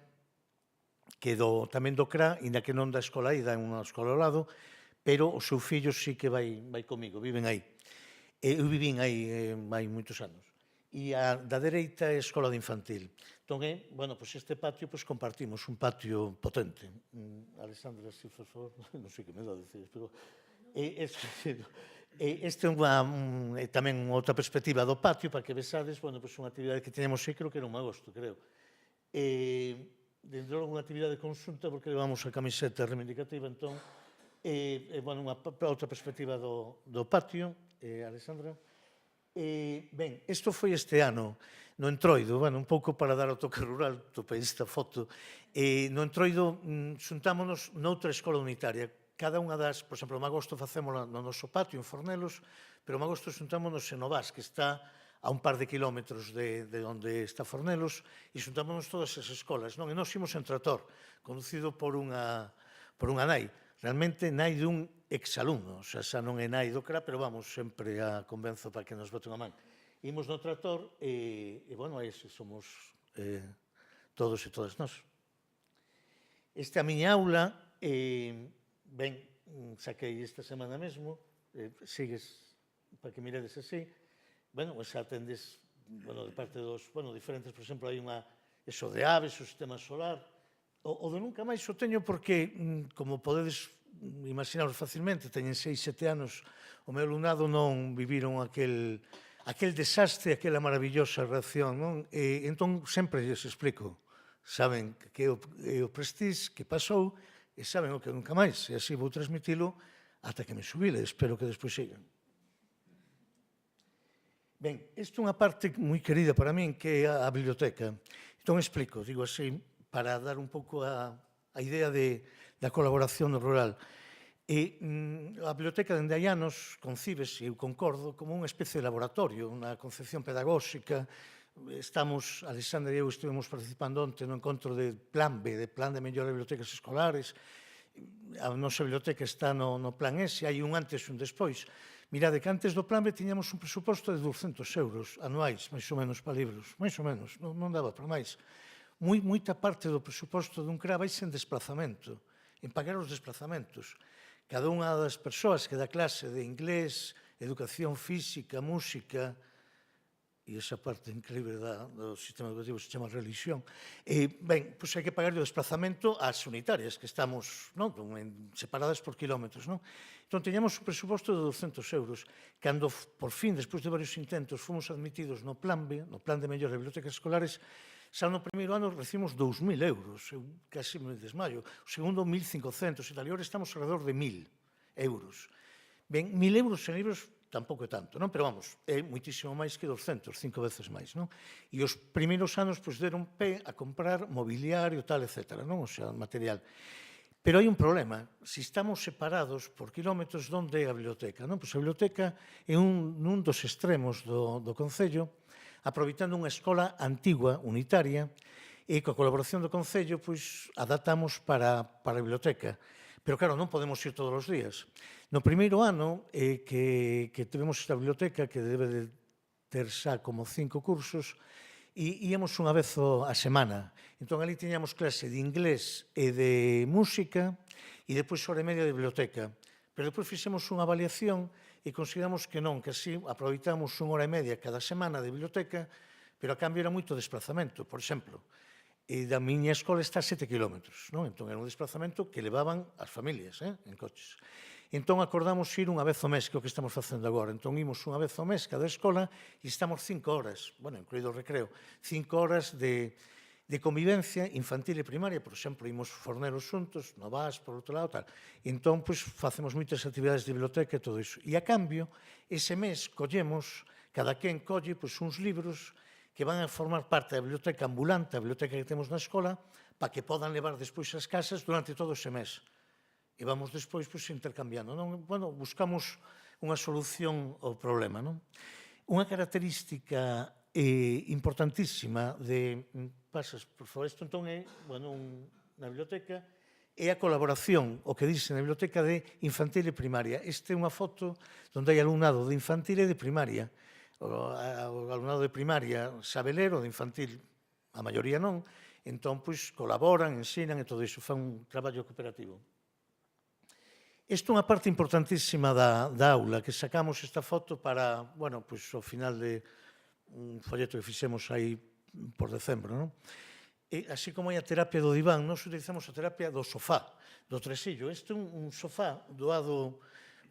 que tamén do CRA, inda que non da escola aí, da unha escola ao lado, pero o seu fillo sí que vai comigo, viven aí. Eu vivín aí hai moitos anos. E a da dereita é a escola de infantil. Entón, bueno, pois este patio, pois compartimos un patio potente. Alexandra, se por favor, non sei que me dá a decir, pero... Este é tamén outra perspectiva do patio, para que vesades, bueno, pois unha actividade que teñamos aí, creo que era un agosto, creo. Dentro de unha actividade conxunta, porque levamos a camiseta reivindicativa, entón, bueno, unha outra perspectiva do patio, Alexandra. Ben, isto foi este ano, no Entroido, bueno, un pouco para dar o toque rural, topei esta foto. No Entroido, xuntámonos noutra escola unitaria. Cada unha das, por exemplo, en agosto facémola no noso patio, en Fornelos, pero en agosto xuntámonos en Novas, que está a un par de kilómetros de onde está Fornelos, e xuntámonos todas as escolas, non? E nós imos en trator, conducido por unha nai, realmente nai dun exalumno, o sea, xa non é nai do CRA, pero vamos, sempre a convenzo para que nos bote unha man. Imos no trator e bueno, ese somos todos e todas nós. Esta a miña aula, ben, saquei esta semana mesmo, sigues para que miredes así, bueno, xa atendes, bueno, de parte dos, bueno, diferentes, por exemplo, hai unha, eso de aves, o sistema solar, o de nunca máis o teño porque, como podedes imaginaros facilmente, teñen 6, 7 anos, o meu alumnado non viviron aquel desastre, aquela maravillosa reacción, non? E entón, sempre lles explico, saben que é o Prestige, que pasou, e saben o que nunca máis, e así vou transmitilo ata que me xubile, espero que despois sigan. Ben, isto é unha parte moi querida para min, que é a biblioteca. Entón, explico, digo así, para dar un pouco a idea da colaboración no rural. E a biblioteca, dende hai anos, concíbese, eu concordo, como unha especie de laboratorio, unha concepción pedagóxica. Estamos, Alexandra e eu estivemos participando onte no encontro de Plan B, de Plan de Mellora de Bibliotecas Escolares. A nosa biblioteca está no Plan S, hai un antes e un despois. Mirade que antes do Plan B tiñamos un presuposto de 200 euros anuais, máis ou menos, para libros. Máis ou menos, non daba para máis. Moita parte do presuposto dun CRA vai en desplazamento, en pagar os desplazamentos. Cada unha das persoas que dá clase de inglés, educación física, música, e esa parte increíble do sistema educativo se chama religión, ben, pois hai que pagar o desplazamento ás unitarias, que estamos separadas por kilómetros, non? Entón, teñamos un presuposto de 200 euros. Cando, por fin, despois de varios intentos, fomos admitidos no Plan B, no Plan de Mellora de Bibliotecas Escolares, xa no primeiro ano recibimos 2.000 euros, eu casi me desmaio, o segundo 1.500 e tal, e agora estamos alrededor de 1.000 euros. Ben, 1.000 euros en libros tampouco é tanto, non? Pero vamos, é muitísimo máis que 200, 5 veces máis, non? E os primeiros anos, pois, deron pé a comprar mobiliario, tal, etc., non? O sea, material. Pero hai un problema. Se estamos separados por kilómetros, onde é a biblioteca, non? Pois a biblioteca é nun dos extremos do Concello, aproveitando unha escola antigua, unitaria, e coa colaboración do Concello, pois, adaptamos para a biblioteca. Pero, claro, non podemos ir todos os días. No primeiro ano que tivemos esta biblioteca, que debe de ter xa como 5 cursos, e íamos unha vez a semana. Entón, ali tiñamos clase de inglés e de música, e depois hora e media de biblioteca. Pero depois fixemos unha avaliación e consideramos que non, que así aproveitamos unha hora e media cada semana de biblioteca, pero a cambio era moito desplazamento. Por exemplo, e da miña escola está a 7 kilómetros, non? Entón, era un desplazamento que levaban as familias, en coches. Entón, acordamos ir unha vez ao mes, que é o que estamos facendo agora. Entón, imos unha vez ao mes cada escola e estamos 5 horas, bueno, incluído o recreo, 5 horas de convivencia infantil e primaria. Por exemplo, imos Fornelos xuntos, no Vas, por outro lado, tal. Entón, pois, facemos moitas actividades de biblioteca e todo iso. E, a cambio, ese mes collemos, cada quen colle, pois, uns libros que van a formar parte da biblioteca ambulante, a biblioteca que temos na escola, para que podan levar despois ás casas durante todo ese mes. E vamos despois intercambiando, non? Bueno, buscamos unha solución ao problema, non? Unha característica importantísima de... Pasas, por favor, isto entón é, bueno, na biblioteca, é a colaboración, o que dice na biblioteca de infantil e primaria. Esta é unha foto onde hai alumnado de infantil e de primaria. O alumnado de primaria sabe ler, o de infantil a maioría non, entón, pois, colaboran, ensinan e todo iso, fan un traballo cooperativo. Isto é unha parte importantísima da aula, que sacamos esta foto para, bueno, pois, ao final de un folleto que fixemos aí por decembro, non? E, así como hai a terapia do diván, nós utilizamos a terapia do sofá, do tresillo. Este é un sofá doado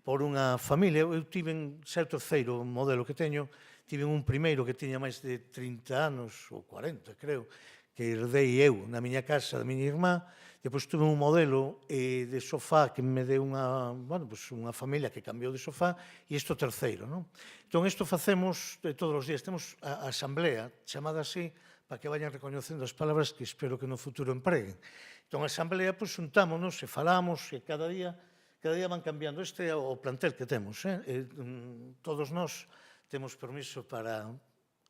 por unha familia. Eu tive, xa o terceiro modelo que teño, tive un primeiro que tiña máis de 30 anos, ou 40, creo, que herdei eu na miña casa da miña irmá. Depois tuve un modelo de sofá que me deu unha familia que cambiou de sofá, e isto terceiro, non? Entón, isto facemos todos os días. Temos a asamblea, chamada así, para que vayan reconhecendo as palabras que espero que no futuro empreguen. Entón, a asamblea, pois, xuntámonos e falamos, e cada día van cambiando. Este é o plantel que temos. Todos nós temos permiso para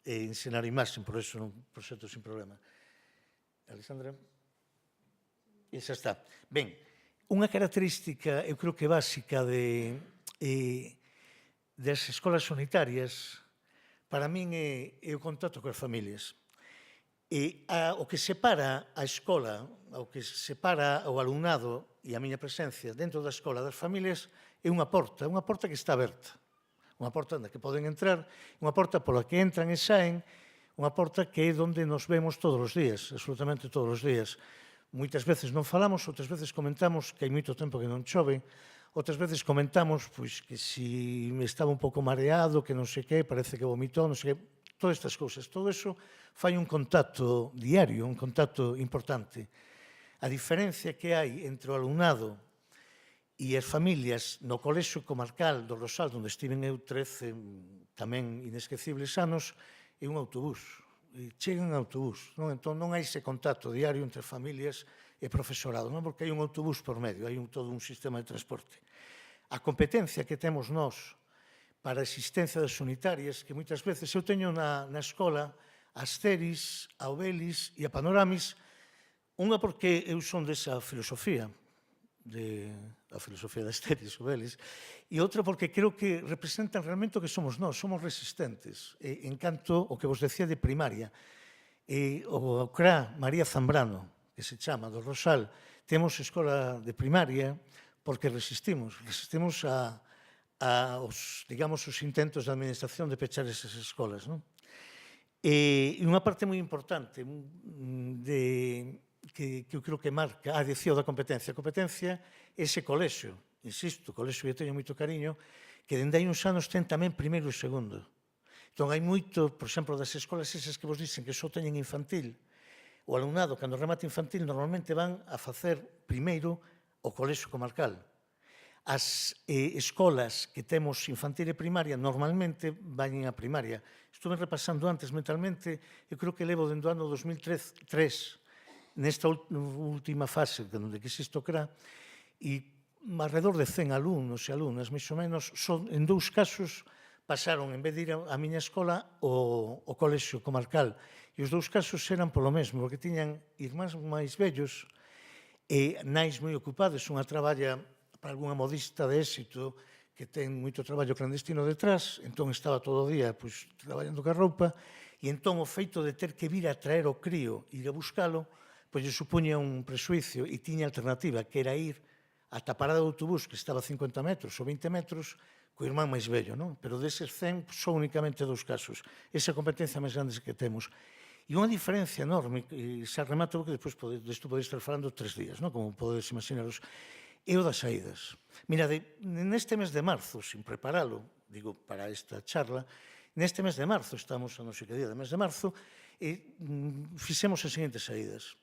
e ensinar imaxe, por eso un proxecto sin problema. Alexandra? E xa está. Ben, unha característica, eu creo que básica das escolas unitarias, para min é o contacto coas familias. E o que separa a escola, o que separa o alumnado e a miña presencia dentro da escola das familias é unha porta que está aberta. Unha porta na que poden entrar, unha porta pola que entran e saen, unha porta que é onde nos vemos todos os días, absolutamente todos os días. Moitas veces non falamos, outras veces comentamos que hai moito tempo que non chove, outras veces comentamos pois, que si me estaba un pouco mareado, que non sei que, parece que vomitou, non sei que, todas estas cousas. Todo eso fai un contacto diario, un contacto importante. A diferencia que hai entre o alumnado e as familias no Colexio Comarcal do Rosal, onde estiven eu 13 tamén inesquecibles anos, é un autobús. Chegan en autobús. Non? Entón non hai ese contacto diario entre familias e profesorado, non? Porque hai un autobús por medio, hai todo un sistema de transporte. A competencia que temos nós para a existencia das unitarias, que moitas veces eu teño na escola a Asteris, a Obelis e a Panoramis, unha porque eu son desa filosofía, a filosofía da Asteris, Obelis, e outra porque creo que representan realmente o que somos nós, somos resistentes. En canto o que vos decía de primaria, o CRA María Zambrano, que se chama do Rosal, temos escola de primaria porque resistimos aos, digamos, os intentos da administración de pechar esas escolas. Non? E unha parte moi importante que eu creo que marca, decía o da competencia. A competencia é ese colexio, insisto, o colexio que teño moito cariño, que dende hai uns anos ten tamén primeiro e segundo. Entón, hai moito, por exemplo, das escolas esas que vos dicen que só teñen infantil, o alumnado, cando remata infantil, normalmente van a facer primeiro o colexio comarcal. As escolas que temos infantil e primaria normalmente van a primaria. Estuve repasando antes mentalmente, eu creo que levo dentro do ano 2003, nesta última fase onde que existe o CRA, e alrededor de 100 alumnos e alumnas, máis ou menos, en dous casos pasaron, en vez de ir á miña escola, o colexio comarcal. E os dous casos eran polo mesmo, porque tiñan irmáns máis vellos e nais moi ocupados. Unha traballa para algunha modista de éxito que ten moito traballo clandestino detrás, entón estaba todo o día traballando ca roupa, e entón o feito de ter que vir a traer o crío, ir a buscalo, pois lle supuña un presuicio e tiña alternativa, que era ir ata a parada do autobús, que estaba a 50 metros ou 20 metros, co irmán máis vello, non? Pero deses 100, só únicamente dous casos. Esa competencia máis grande que temos. E unha diferencia enorme, e xa remato, que despois desto podeis estar falando 3 días, non? Como podedes imaginaros, é o das saídas. Mirade, neste mes de marzo, sin preparalo, digo, para esta charla, neste mes de marzo, estamos a non sei que día do mes de marzo, fixemos as seguintes saídas.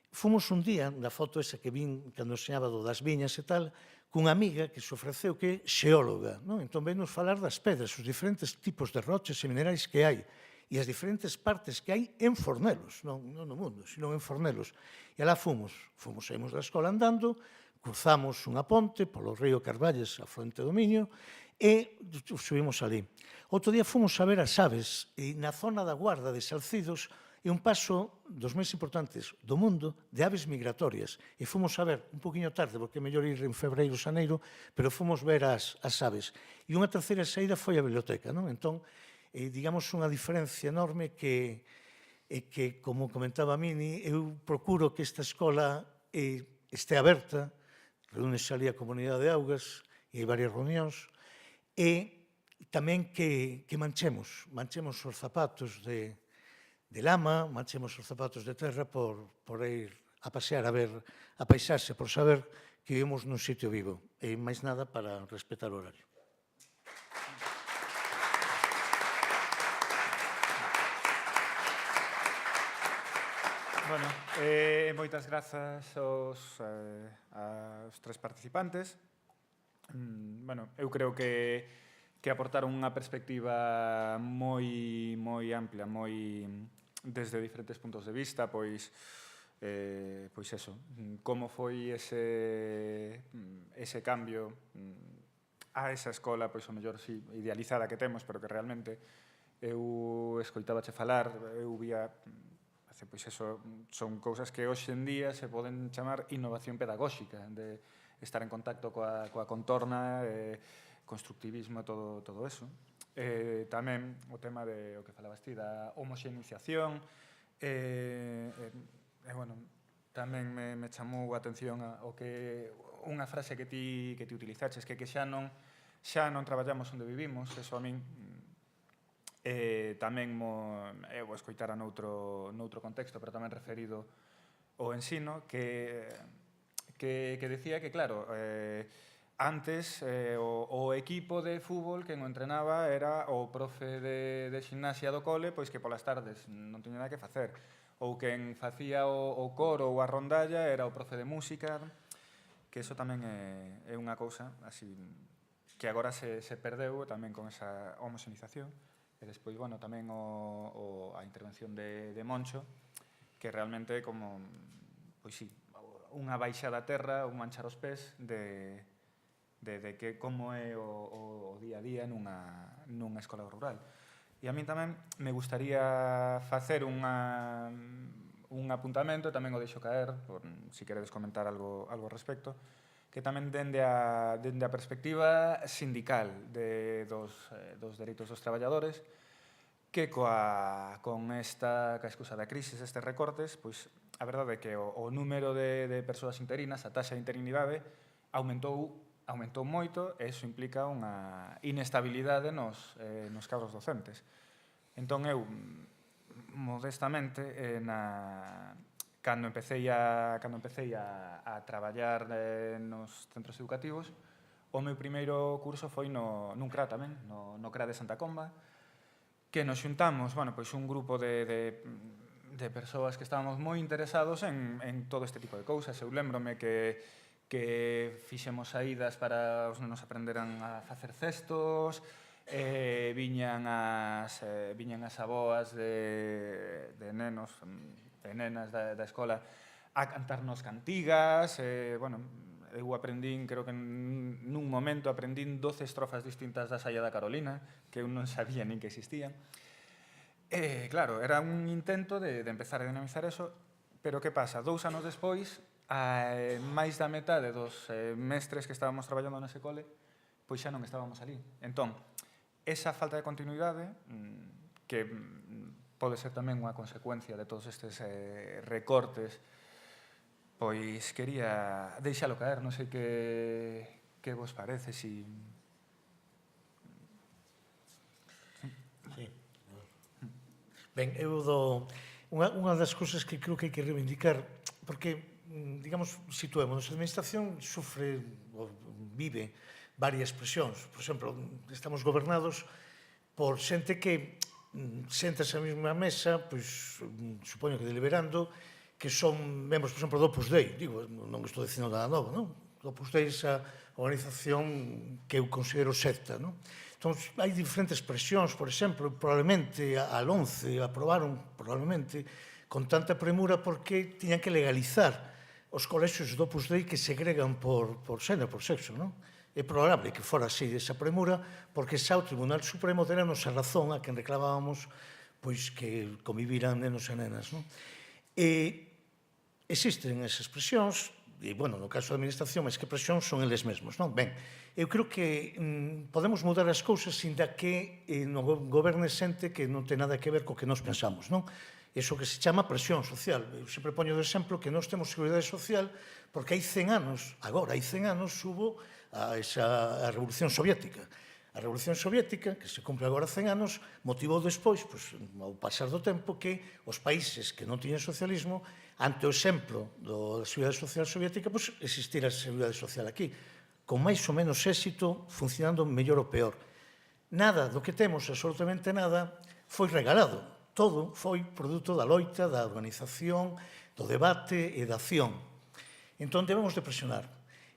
Fomos un día, na foto esa que vin cando enseñaba das viñas e tal, cunha amiga que se ofreceu que é xeóloga, non? Entón ven nos falar das pedras, os diferentes tipos de roches e minerais que hai, e as diferentes partes que hai en Fornelos, non no mundo, sino en Fornelos. E alá saímos da escola andando, cruzamos unha ponte polo río Carballes, a Fuente do Miño, e subimos ali. Outro día fomos a ver as aves, e na zona da Guarda de Salcidos é un paso dos máis importantes do mundo de aves migratorias. E fomos a ver, un poquinho tarde, porque é mellor ir en febreiro, xaneiro, pero fomos ver as aves. E unha terceira saída foi a biblioteca, non? Entón, digamos, unha diferencia enorme que, como comentaba Mini, eu procuro que esta escola este aberta, reúnese ali a comunidade de augas, e hai varias reunións, e tamén que manchemos os zapatos de lama, manchemos os zapatos de terra por ir a pasear, a ver a paisaxe, por saber que vivimos nun sitio vivo. E máis nada para respetar o horario. Bueno, moitas grazas aos tres participantes. Bueno, eu creo que aportaron unha perspectiva moi amplia, moi desde diferentes puntos de vista, pois eso, como foi ese cambio a esa escola, pois o mellor idealizada que temos, pero que realmente eu escoitábache falar, eu vía, pois eso, son cousas que hoxe en día se poden chamar innovación pedagóxica, de estar en contacto coa contorna, constructivismo, todo eso. Tamén o tema de o que falabas ti, da homoxenización, bueno, tamén me chamou a atención unha frase que ti utilizaches, que xa non traballamos onde vivimos, eso a min tamén eu escoitara noutro contexto, pero tamén referido ao ensino, que decía que, claro, antes o equipo de fútbol que o entrenaba era o profe de ximnasia do cole, pois que polas tardes non tiña nada que facer, ou quen facía o coro ou a rondalla era o profe de música, que eso tamén é unha cousa así que agora se perdeu tamén con esa homoxenización. E despois, bueno, tamén a intervención de Moncho, que realmente como, pois sí, unha baixada a terra, un manchar os pés de que como é o día a día nunha escola rural. E a mí tamén me gustaría facer un apuntamento, tamén o deixo caer, por si queredes comentar algo ao respecto, que tamén dende a perspectiva sindical dos dereitos dos traballadores, que con esta excusa da crisis, estes recortes, pois a verdade é que o número de persoas interinas, a taxa de interinidade, aumentou moito, e iso implica unha inestabilidade nos cadros docentes. Entón, eu, modestamente, cando empecé a traballar nos centros educativos, o meu primeiro curso foi nun CRA tamén, no CRA de Santa Comba, que nos xuntamos, bueno, pois un grupo de persoas que estábamos moi interesados en todo este tipo de cousas. Eu lembrome que fixemos saídas para os nenos aprenderan a facer cestos, viñan as aboas de nenos e nenas da escola a cantarnos cantigas, bueno, eu aprendín, creo que nun momento aprendín 12 estrofas distintas da Saia da Carolina, que eu non sabía nin que existían. Claro, era un intento de empezar a dinamizar eso, pero que pasa? 2 anos despois, máis da metade dos mestres que estábamos traballando nese cole, pois xa non estábamos ali. Entón, esa falta de continuidade, que pode ser tamén unha consecuencia de todos estes recortes, pois quería deixalo caer, non sei que vos parece, si... Sí. Ben, eu unha das cousas que creo que hai que reivindicar, porque, digamos, situémonos, a administración sufre, ou vive, varias presións. Por exemplo, estamos gobernados por xente que sentas a mesma mesa, pois, supoño que deliberando, que son membros, por exemplo, do Opus Dei. Digo, non estou dicindo nada novo, non? O Opus Dei é esa organización que eu considero secta, non? Entón, hai diferentes presións, por exemplo, probablemente al 11 aprobaron, probablemente, con tanta premura porque tiñan que legalizar os colexios do Opus Dei que segregan por xénero, por sexo, non? É probable que fora así desa premura, porque xa o Tribunal Supremo deranos a razón a quen reclamábamos pois que conviviran nenos e nenas, non? Existen esas presións, e, bueno, no caso da administración, máis que presións son eles mesmos, non? Ben, eu creo que podemos mudar as cousas sin da que non goberne xente que non ten nada que ver co que nos pensamos, non? Iso que se chama presión social. Eu sempre poño de exemplo que nós temos seguridade social porque hai 100 anos, agora hai 100 anos, hubo a Revolución Soviética. A Revolución Soviética, que se cumpre agora 100 anos, motivou despois, ao pasar do tempo, que os países que non tiñan socialismo, ante o exemplo da Seguridade Social Soviética, existira a Seguridade Social aquí, con máis ou menos éxito, funcionando mellor ou peor. Nada do que temos, absolutamente nada, foi regalado. Todo foi produto da loita, da organización, do debate e da acción. Entón, debemos de presionar.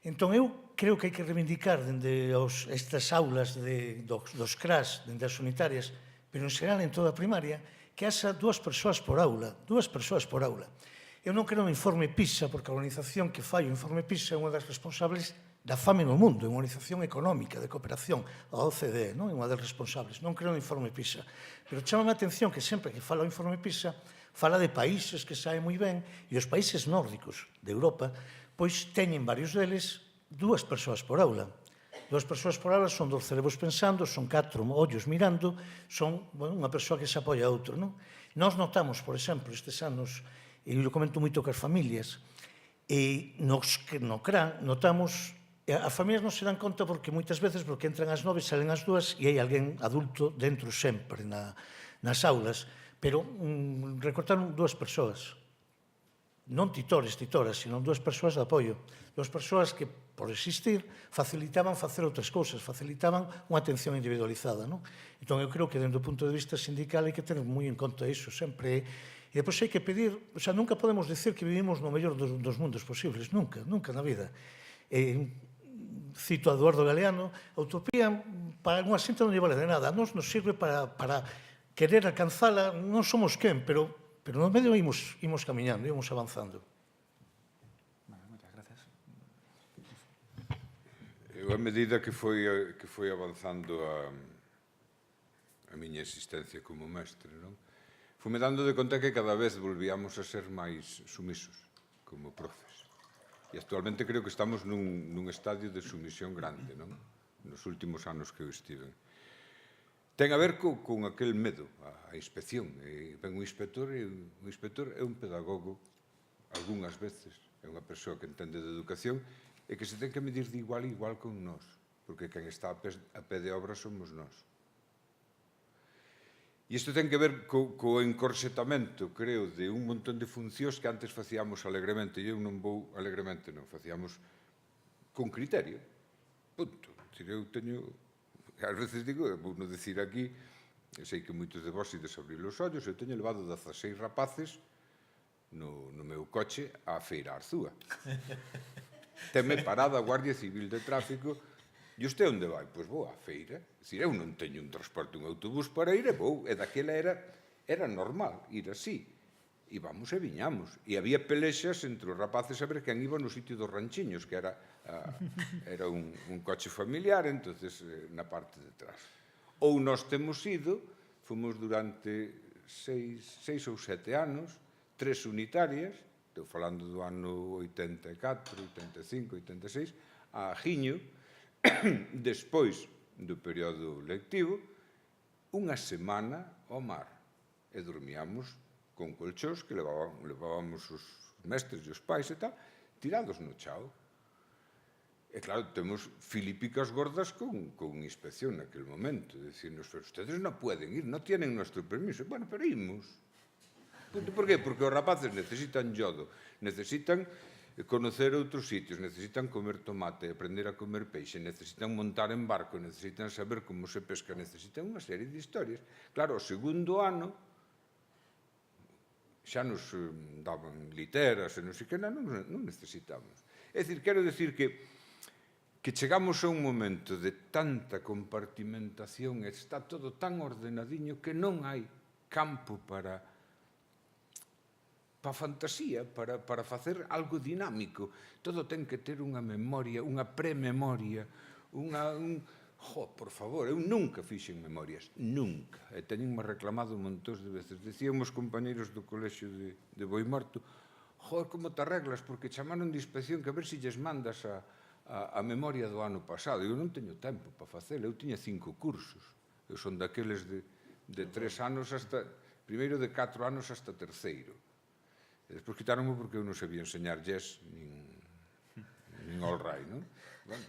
Entón, eu creo que hai que reivindicar dende estas aulas dos CRAs, dende as unitarias, pero en xeral en toda a primaria, que haxa 2 persoas por aula, 2 persoas por aula. Eu non creo no informe PISA, porque a organización que fai o informe PISA é unha das responsables da fame no mundo, é unha organización económica de cooperación, a OCDE, non? É unha das responsables, non creo no informe PISA. Pero chama a atención que sempre que fala o informe PISA, fala de países que saen moi ben, e os países nórdicos de Europa, pois teñen varios deles 2 persoas por aula. 2 persoas por aula son 2 cerebros pensando, son 4 ollos mirando, son unha persoa que se apoia a outro, non? Nós notamos, por exemplo, estes anos, e eu comento moito cas familias, e no CRA notamos, as familias non se dan conta porque moitas veces porque entran ás 9 e salen ás 2 e hai alguén adulto dentro sempre nas aulas, pero recortaron 2 persoas, non titores, sino 2 persoas de apoio, 2 persoas que, por existir, facilitaban facer outras cousas, facilitaban unha atención individualizada, non? Entón, eu creo que, dentro do punto de vista sindical, hai que ter moi en conta iso, sempre. E depois hai que pedir, o sea, nunca podemos decir que vivimos no mellor dos mundos posibles, nunca na vida. Cito a Eduardo Galeano, a utopía para unha xente non lle vale de nada, nos sirve para querer alcanzala, non somos quen, pero no medio imos camiñando, imos avanzando. Moitas gracias. Eu, a medida que foi avanzando a miña existencia como mestre, non? Fume dando de conta que cada vez volvíamos a ser máis sumisos como profes. E actualmente creo que estamos nun estadio de sumisión grande, non? Nos últimos anos que eu estive. Ten a ver con aquel medo, a inspección. Ben, o inspector é un pedagogo, algunhas veces, é unha persoa que entende de educación e que se ten que medir de igual a igual con nós, porque quen está a pé de obra somos nós. E isto ten que ver co encorsetamento, creo, de un montón de funcións que antes facíamos alegremente, e eu non vou alegremente, non, facíamos con criterio, punto. Eu teño, ás veces digo, vou non decir aquí, sei que moitos de vós ides abrir os ollos, eu teño levado 16 rapaces no meu coche á Feira Arzúa. Teme parada a Guardia Civil de Tráfico. E usted onde vai? Pois vou á feira. É dicir, eu non teño un transporte, un autobús para ir e vou. E daquela era normal ir así. E vamos e viñamos. E había pelexas entre os rapaces a ver quen iba no sitio dos ranchiños, que era un coche familiar, entonces na parte de atrás. Ou nós temos ido, fomos durante 6 ou 7 anos, 3 unitarias, estou falando do ano 84, 85, 86, a Ajiño, despois do período lectivo, unha semana ao mar. E dormíamos con colchós que levábamos os mestres e os pais e tal, tirados no chao. E claro, temos filipicas gordas con inspección naquele momento. Decirnos, pero ustedes non poden ir, non tienen nuestro permiso. Bueno, pero imos. Por qué? Porque os rapaces necesitan yodo, necesitan conocer outros sitios, necesitan comer tomate, aprender a comer peixe, necesitan montar en barco, necesitan saber como se pesca, necesitan unha serie de historias. Claro, o segundo ano xa nos daban literas e non sei que, non necesitamos. É dicir, quero dicir que chegamos a un momento de tanta compartimentación e está todo tan ordenadiño que non hai campo para fantasía, para facer algo dinámico. Todo ten que ter unha memoria, unha prememoria, por favor, eu nunca fixen memorias, nunca. E teñenme reclamado montós de veces. Decían os compañeros do colexio de Boimorto, como te arreglas, porque chamaron de inspección que a ver se lles mandas a memoria do ano pasado. Eu non teño tempo para facela, eu tiña 5 cursos. Eu son daqueles de 3 anos hasta, primeiro de 4 anos hasta terceiro. E despois quitaronme porque eu non sabía enseñar yes nin all right, non? Bueno,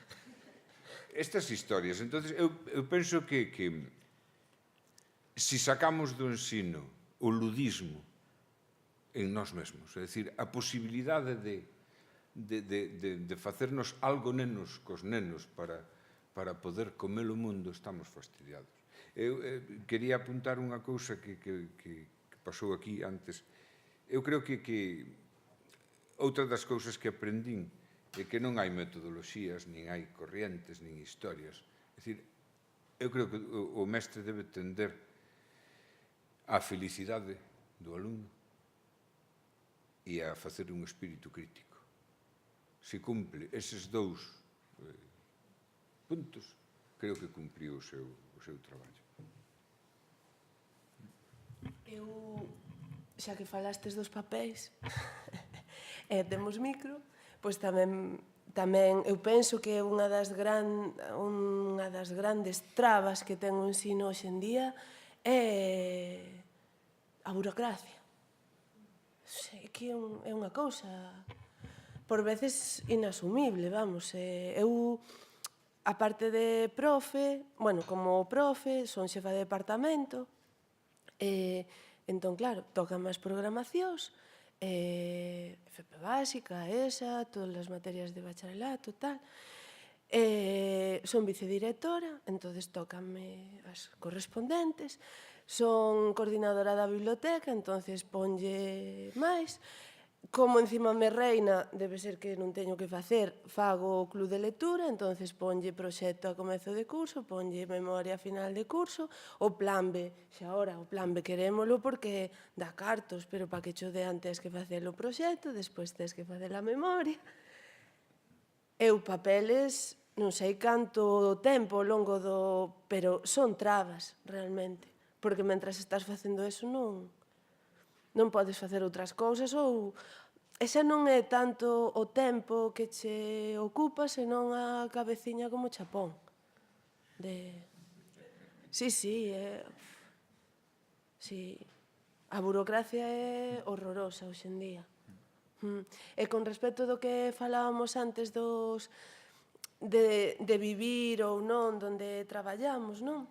estas historias. Entonces, eu penso que se sacamos do ensino o ludismo en nós mesmos, é dicir, a posibilidade de facernos algo nenos cos nenos para poder comer o mundo, estamos fastidiados. Eu quería apuntar unha cousa que pasou aquí antes. Eu creo que outra das cousas que aprendín é que non hai metodoloxías, nin hai corrientes, nin historias. É dicir, eu creo que o mestre debe tender á felicidade do alumno e a facer un espírito crítico. Se cumple eses dous puntos, creo que cumpriu o seu traballo. Eu, xa que falastes dos papéis, temos micro, pois tamén eu penso que unha das grandes trabas que ten o ensino hoxe en día é a burocracia. Que é unha cousa por veces inasumible, vamos. Eu, a parte de profe, bueno, como profe, son xefa de departamento, entón, claro, tocan máis programacións, FP básica, ESA, todas as materias de bacharelato, tal. Son vicedirectora, entonces tócanme as correspondentes. Son coordinadora da biblioteca, entonces ponlle máis. Como encima me reina, debe ser que non teño que facer, fago o club de lectura, entonces ponlle proxecto a comezo de curso, ponlle memoria a final de curso, o plan B, xa ora, o plan B querémolo porque dá cartos, pero para que cho dean tes que facer o proxecto, despois tes que facer a memoria. Eu papeles, non sei canto tempo ao longo do... pero son trabas, realmente, porque mentras estás facendo eso non podes facer outras cousas ou esa non é tanto o tempo que che ocupa, senón a cabeciña como chapón. Sí, a burocracia é horrorosa hoxe en día. E con respecto do que falábamos antes de vivir ou non donde traballamos, non?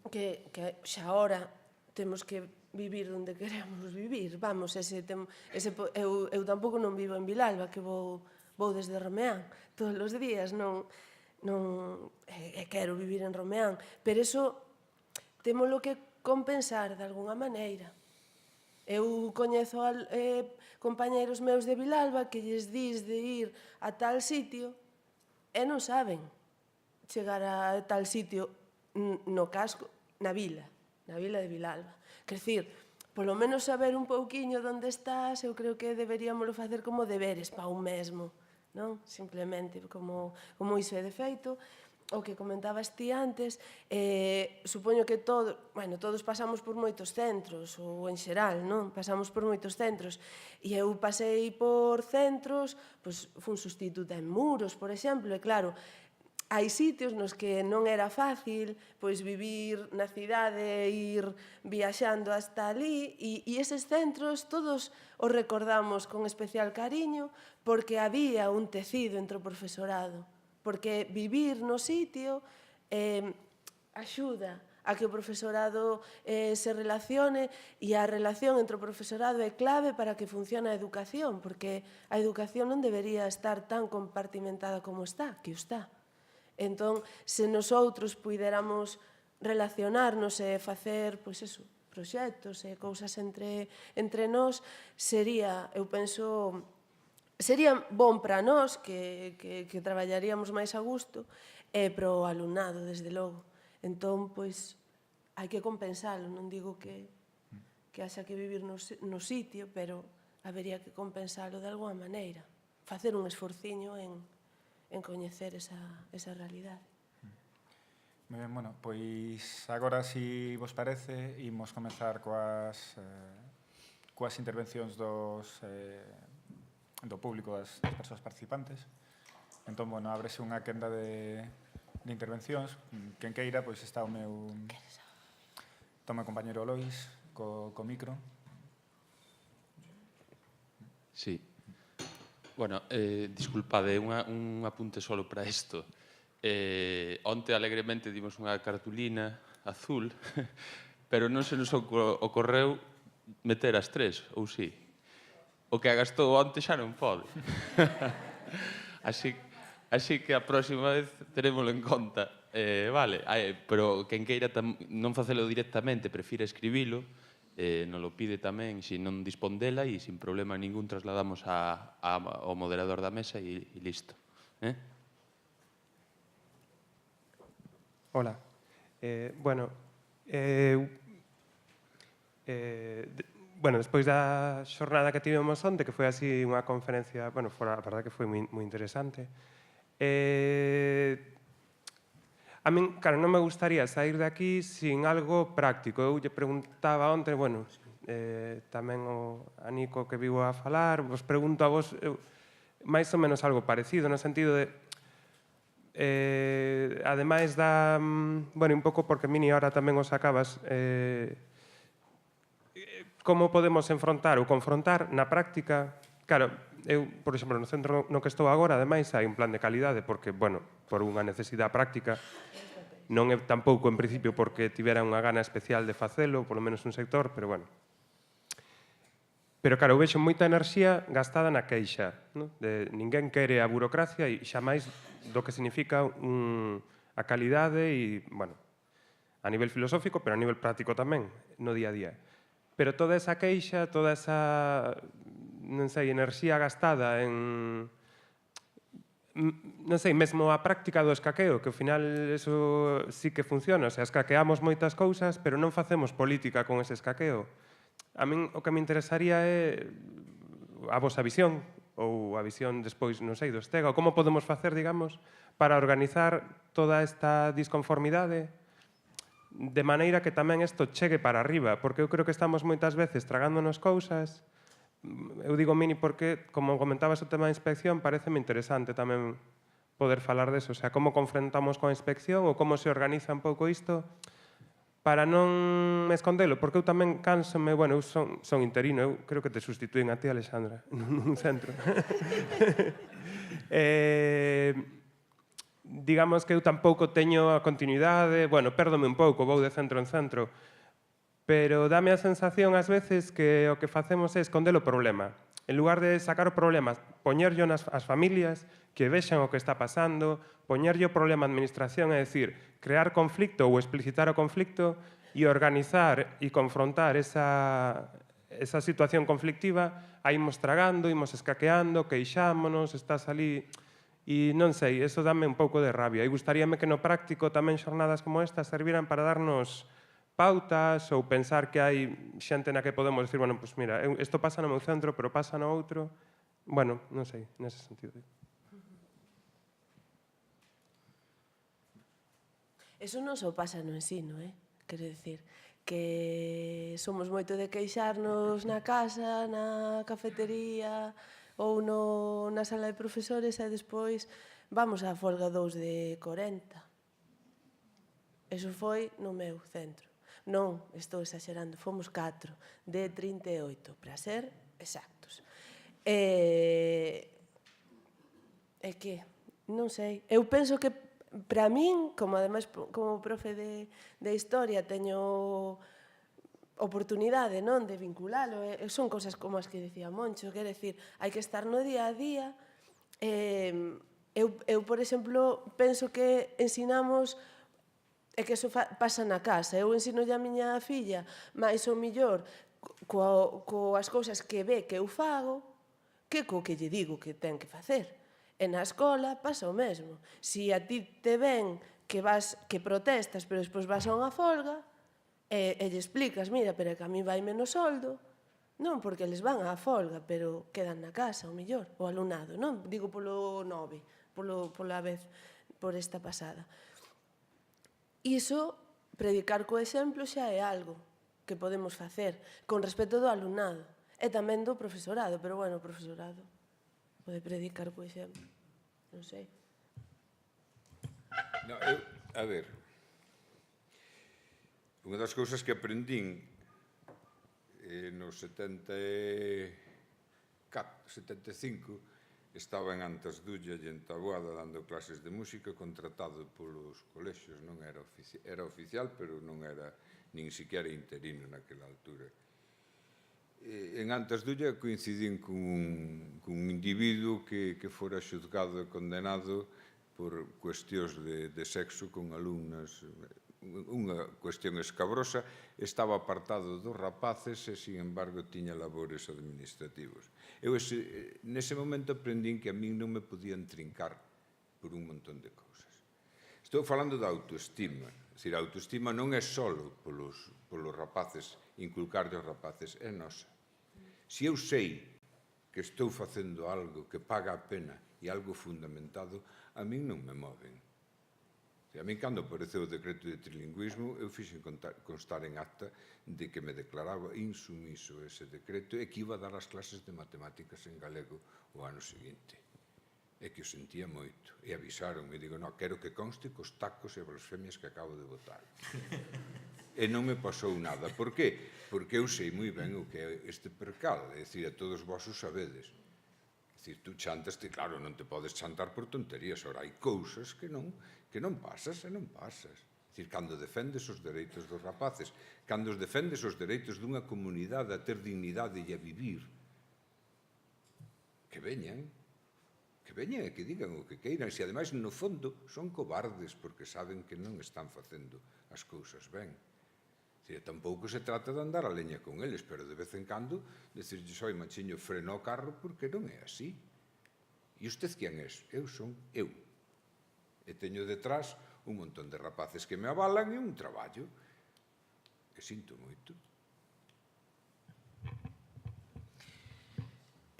Que xa ahora temos que vivir onde queremos vivir. Vamos, eu tampouco non vivo en Vilalba, que vou desde Romeán todos os días, quero vivir en Romeán, pero iso témolo que compensar de algunha maneira. Eu coñezo compañeiros meus de Vilalba que lles dis de ir a tal sitio e non saben chegar a tal sitio no casco, na vila de Vilalba. Quer dicir, polo menos saber un pouquiño onde estás, eu creo que deberíamoslo facer como deberes para un mesmo, non? Simplemente, como iso é de feito. O que comentabas ti antes, supoño que todos pasamos por moitos centros, ou en xeral, non? Pasamos por moitos centros. E eu pasei por centros, pois, fun sustituta en Muros, por exemplo, e claro, hai sitios nos que non era fácil pois vivir na cidade e ir viaxando hasta ali e eses centros todos os recordamos con especial cariño porque había un tecido entre o profesorado, porque vivir no sitio axuda a que o profesorado se relacione e a relación entre o profesorado é clave para que funcione a educación, porque a educación non debería estar tan compartimentada como está, que o está. Entón, se nosoutros puidéramos relacionarnos e facer, pois eso, proxectos e cousas entre nós, sería, eu penso, sería bon para nós, que traballaríamos máis a gusto, e para o alumnado, desde logo. Entón, pois, hai que compensalo, non digo que haxa que vivir no sitio, pero habería que compensalo de alguma maneira, facer un esforciño en coñecer esa realidade. Moi ben, bueno, pois agora, se vos parece, imos comezar coas intervencións do público, das persoas participantes. Entón, bueno, ábrese unha quenda de intervencións. Quen queira, pois está o meu compañeiro Lois, co micro. Sí. Bueno, disculpade, un apunte solo para isto. Onte alegremente dimos unha cartulina azul, pero non se nos ocorreu meter as tres, ou sí? O que agastou onte xa non pode. Así que a próxima vez terémoslo en conta. Vale, pero quen queira non facelo directamente, prefira escribilo, nos lo pide tamén, se non dispón dela, e sin problema ningún trasladamos ao moderador da mesa e listo. Hola. Despois da xornada que tivemos onte, que foi así unha conferencia, a verdade que foi moi interesante, A min, claro, non me gustaría sair de aquí sin algo práctico. Eu lle preguntaba onte, bueno, tamén a Nico que vivo a falar, vos pregunto a vos máis ou menos algo parecido, no sentido de ademais da, bueno, un pouco porque Mini ahora tamén os acabas, como podemos enfrontar ou confrontar na práctica. Claro, eu, por exemplo, no centro no que estou agora, ademais, hai un plan de calidade porque, bueno, por unha necesidade práctica, non é tampouco en principio porque tivera unha gana especial de facelo, polo menos un sector, pero bueno. Pero claro, eu vexo moita enerxía gastada na queixa, no? De ninguén quere a burocracia e xa máis do que significa a calidade e, bueno, a nivel filosófico, pero a nivel práctico tamén, no día a día. Pero toda esa queixa, toda esa, non sei, enerxía gastada en, non sei, mesmo a práctica do escaqueo, que ao final eso sí que funciona, o sea, escaqueamos moitas cousas, pero non facemos política con ese escaqueo. A min o que me interesaría é a vosa visión, ou a visión despois, non sei, do Stega, ou como podemos facer, digamos, para organizar toda esta disconformidade de maneira que tamén isto chegue para arriba, porque eu creo que estamos moitas veces tragándonos cousas. Eu digo Mini porque, como comentabas o tema da inspección, pareceme interesante tamén poder falar deso, o sea, como confrontamos coa inspección ou como se organiza un pouco isto para non me escondelo, porque eu tamén cánsome, bueno, eu son interino, eu creo que te sustituín a ti, Alexandra, nun centro. Digamos que eu tampouco teño a continuidade, bueno, pérdome un pouco, vou de centro en centro, pero dame a sensación ás veces que o que facemos é esconder o problema. En lugar de sacar o problema, poñerlo nas familias, que vexan o que está pasando, poñerlle o problema á administración, é dicir, crear conflicto ou explicitar o conflicto e organizar e confrontar esa situación conflictiva, aí imos tragando, imos escaqueando, queixámonos, estás ali. E non sei, eso dame un pouco de rabia. E gustaríame que no práctico tamén xornadas como esta serviran para darnos pautas ou pensar que hai xente na que podemos decir, bueno, pues mira, isto pasa no meu centro, pero pasa no outro. Bueno, non sei, nese sentido. Eso non só pasa no ensino, quero dicir, que somos moito de queixarnos na casa, na cafetería ou na sala de profesores e despois vamos á folga 2 de 40. Eso foi no meu centro. Non, estou exagerando, fomos 4 de 38, para ser exactos. E que, non sei, eu penso que para min, como ademais como profe de historia teño oportunidade, non, de vinculalo, son cosas como as que dicía Moncho, quer decir, hai que estar no día a día. Eu, por exemplo, penso que ensinamos e que eso pasa na casa. Eu ensino a miña filla máis ou millor coas cousas que ve que eu fago que co que lle digo que ten que facer. E na escola pasa o mesmo. Si a ti te ven que protestas, pero despois vas a unha folga, e lle explicas, mira, pero que a mí vai menos soldo, non porque eles van á folga, pero quedan na casa, o millor, o alumnado, non? Digo polo 9, pola vez, por esta pasada. Iso, predicar co exemplo xa é algo que podemos facer con respecto do alumnado e tamén do profesorado, pero bueno, o profesorado pode predicar co exemplo, non sei. No, a ver, unha das cousas que aprendín no 75 estaba en Antasdulla e en Taboada dando clases de música contratado polos colexios, non era oficial, pero non era nin siquiera interino naquela altura. En Antasdulla coincidín cun individuo que fora xuzgado e condenado por cuestións de sexo con alumnas, unha cuestión escabrosa, estaba apartado dos rapaces e, sin embargo, tiña labores administrativos. Eu, nese momento, aprendín que a min non me podían trincar por un montón de cousas. Estou falando da autoestima. É dicir, a autoestima non é só polos rapaces, inculcarlle aos rapaces, é nosa. Se eu sei que estou facendo algo que paga a pena e algo fundamentado, a min non me moven. A min, cando apareceu o decreto de trilingüismo, eu fixen constar en acta de que me declaraba insumiso ese decreto e que iba a dar as clases de matemáticas en galego o ano seguinte. E que o sentía moito. E avisaron, e digo, non, quero que conste cos tacos e blasfemias que acabo de votar. E non me pasou nada. Por qué? Porque eu sei moi ben o que é este percal. É dicir, a todos vos o sabedes. É dicir, tú chantaste, claro, non te podes chantar por tonterías. Ora, hai cousas que non pasas e non pasas. É dicir, cando defendes os dereitos dos rapaces, cando defendes os dereitos dunha comunidade a ter dignidade e a vivir, que veñan e que digan o que queiran. Se, ademais, no fondo, son cobardes porque saben que non están facendo as cousas ben. Tampouco se trata de andar a leña con eles, pero de vez en cando decirlle, oi, machiño, freno o carro porque non é así. E usted quen é? Eu son eu. E teño detrás un montón de rapaces que me avalan e un traballo que sinto moito.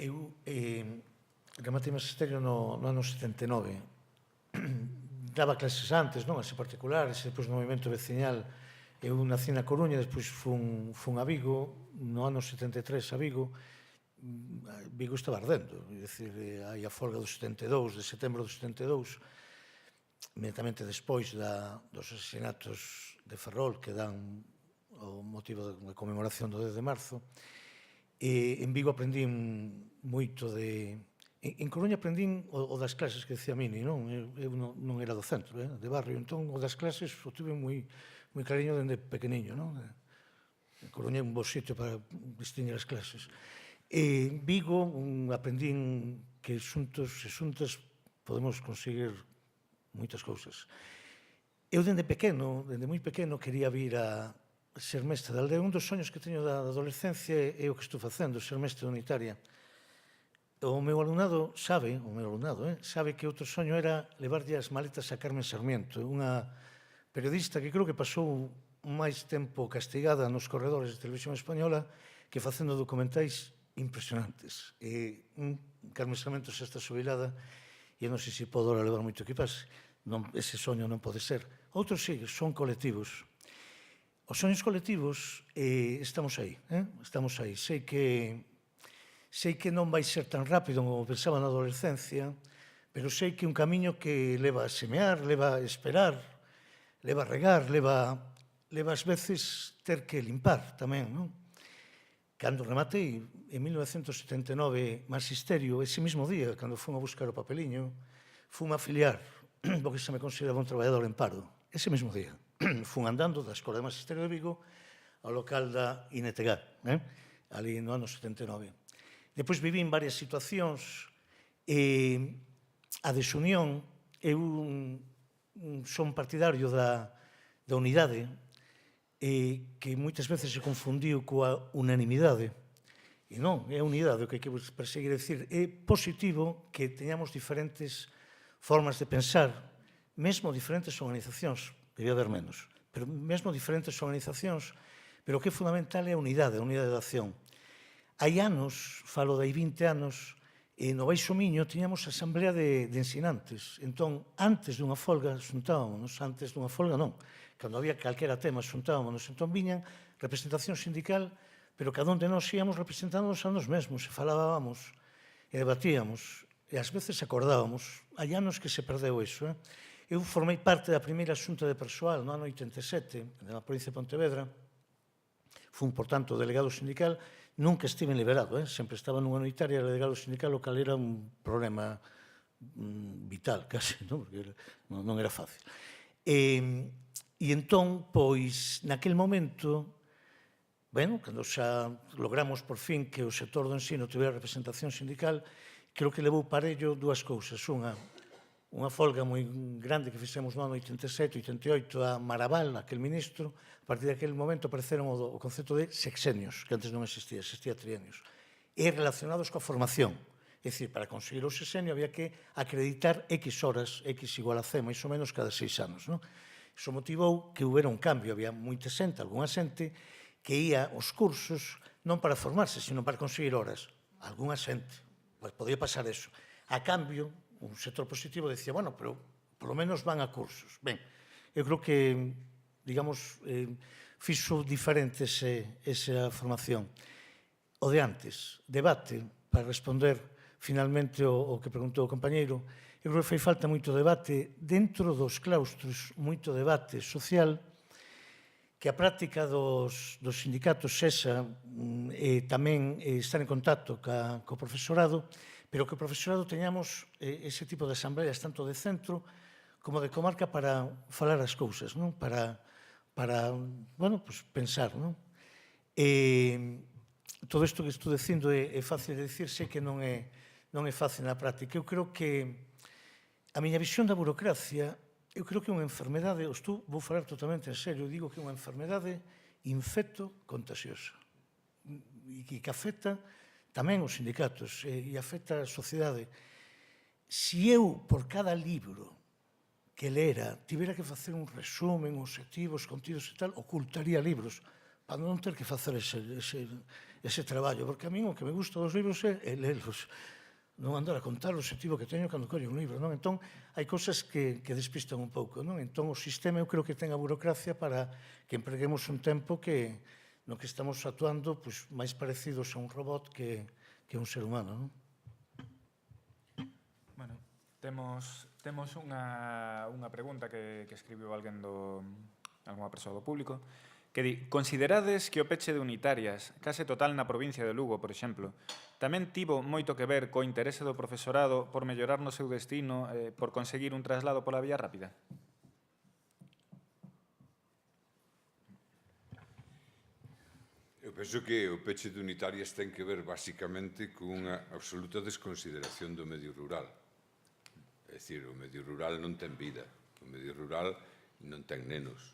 Eu rematei magisterio no ano 79. Daba clases antes, non? Ase particulares, e depois no movimento veciñal. Eu nací na Coruña, despois fun a Vigo, no ano 73 a Vigo. Vigo estaba ardendo, é dicir, hai a folga do 72, de setembro do 72, inmediatamente despois dos asesinatos de Ferrol, que dan o motivo da conmemoración do 10 de marzo. E en Vigo aprendín moito de... En Coruña aprendín o das clases que decía Mini, non? Eu non era do centro, de barrio, entón o das clases o tuve moi clariño dende pequeniño, non? En Coruña é un bo sitio para distinguir as clases. En Vigo aprendín que xuntos podemos conseguir moitas cousas. Eu dende moi pequeno, quería vir a ser mestre de aldea. Un dos soños que teño da adolescencia é o que estou facendo, ser mestre unitaria. O meu alumnado sabe que outro soño era levarlle as maletas a Carmen Sarmiento, unha periodista que creo que pasou máis tempo castigada nos corredores de televisión española que facendo documentais impresionantes. Carmen Sarmiento xa está xubilada e non sei se podo levar moito que pase. Ese soño non pode ser. Outros sí, son colectivos. Os soños colectivos estamos aí. Sei que non vai ser tan rápido como pensaba na adolescencia, pero sei que un camiño que leva a semear, leva a esperar, leva a regar, leva ás veces ter que limpar tamén, non? Cando rematei en 1979 magisterio, ese mismo día, cando fun a buscar o papeliño, fun a afiliar, porque se me consideraba un traballador en paro. Ese mesmo día, fun andando da Escola de Magisterio de Vigo ao local da INETEGAR, ali no ano 79. Depois vivín varias situacións e a desunión, eu son partidario da unidade que moitas veces se confundiu coa unanimidade. E non, é a unidade o que hai que perseguir. É dicir, é positivo que teñamos diferentes formas de pensar, mesmo diferentes organizacións, debía haber menos, pero mesmo diferentes organizacións, pero o que é fundamental é a unidade de acción. Hai anos, falo de hai 20 anos, no Baixo Miño tiñamos a asamblea de ensinantes. Entón, antes dunha folga, xuntábamos, antes dunha folga non, cando había calquera tema xuntábamos, entón viñan representación sindical, pero cada un de nós íamos representándonos a nos mesmos, e falábamos, e debatíamos, e ás veces acordábamos. Hai anos que se perdeu iso. Eu formei parte da primeira xunta de persoal no ano 87, na provincia de Pontevedra. Fun, por tanto, delegado sindical. Nunca estive liberado, sempre estaba nunha unitaria de delegado sindical, o cal era un problema vital, case, porque non era fácil. E entón, pois, naquel momento, cando xa logramos por fin que o sector do ensino tivera representación sindical, creo que levou parello dúas cousas. Unha folga moi grande que fixemos no ano 87, 88 a Maraval, aquel ministro. A partir daquele momento apareceron o concepto de sexenios, que antes non existía trienios, e relacionados coa formación. É dicir, para conseguir o sexenio había que acreditar X horas, X igual a C, máis ou menos cada 6 anos. Iso motivou que houbera un cambio. Había moita xente, algunha xente, que ia aos cursos non para formarse, sino para conseguir horas. Algunha xente, Pues podía pasar eso. A cambio, un sector positivo decía, bueno, pero polo menos van a cursos. Ben, eu creo que, digamos, fixo diferente esa formación. O de antes, debate, para responder finalmente o que preguntou o compañeiro, eu creo que fai falta moito debate dentro dos claustros, moito debate social, que a práctica dos sindicatos sexa tamén estar en contacto co profesorado, pero que o profesorado teñamos ese tipo de asambleas, tanto de centro como de comarca, para falar as cousas, non? Para bueno, pues, pensar, non? Todo isto que estou dicindo é fácil de dicir, sei que non é fácil na práctica. Eu creo que a miña visión da burocracia, eu creo que é unha enfermedade, vou falar totalmente en serio, digo que é unha enfermedade infecto-contagiosa e que afecta tamén os sindicatos e afecta a sociedade. Se eu, por cada libro que lera, tivera que facer un resumen, objetivos, contidos e tal, ocultaría libros para non ter que facer ese traballo, porque a mí o que me gusta dos libros é lelos, non andar a contar o objetivo que teño cando collo un libro, non? Entón, hai cousas que despistan un pouco, non? Entón, o sistema eu creo que ten a burocracia para que empreguemos un tempo no que estamos actuando máis parecidos a un robot que un ser humano, non? Bueno, temos unha pregunta que escribiu algunha persoa do público, que di: considerades que o peche de unitarias, case total na provincia de Lugo, por exemplo, tamén tivo moito que ver co interese do profesorado por mellorar no seu destino, por conseguir un traslado pola vía rápida? Eu penso que o peche de unitarias ten que ver basicamente con unha absoluta desconsideración do medio rural. É dicir, o medio rural non ten vida, o medio rural non ten nenos.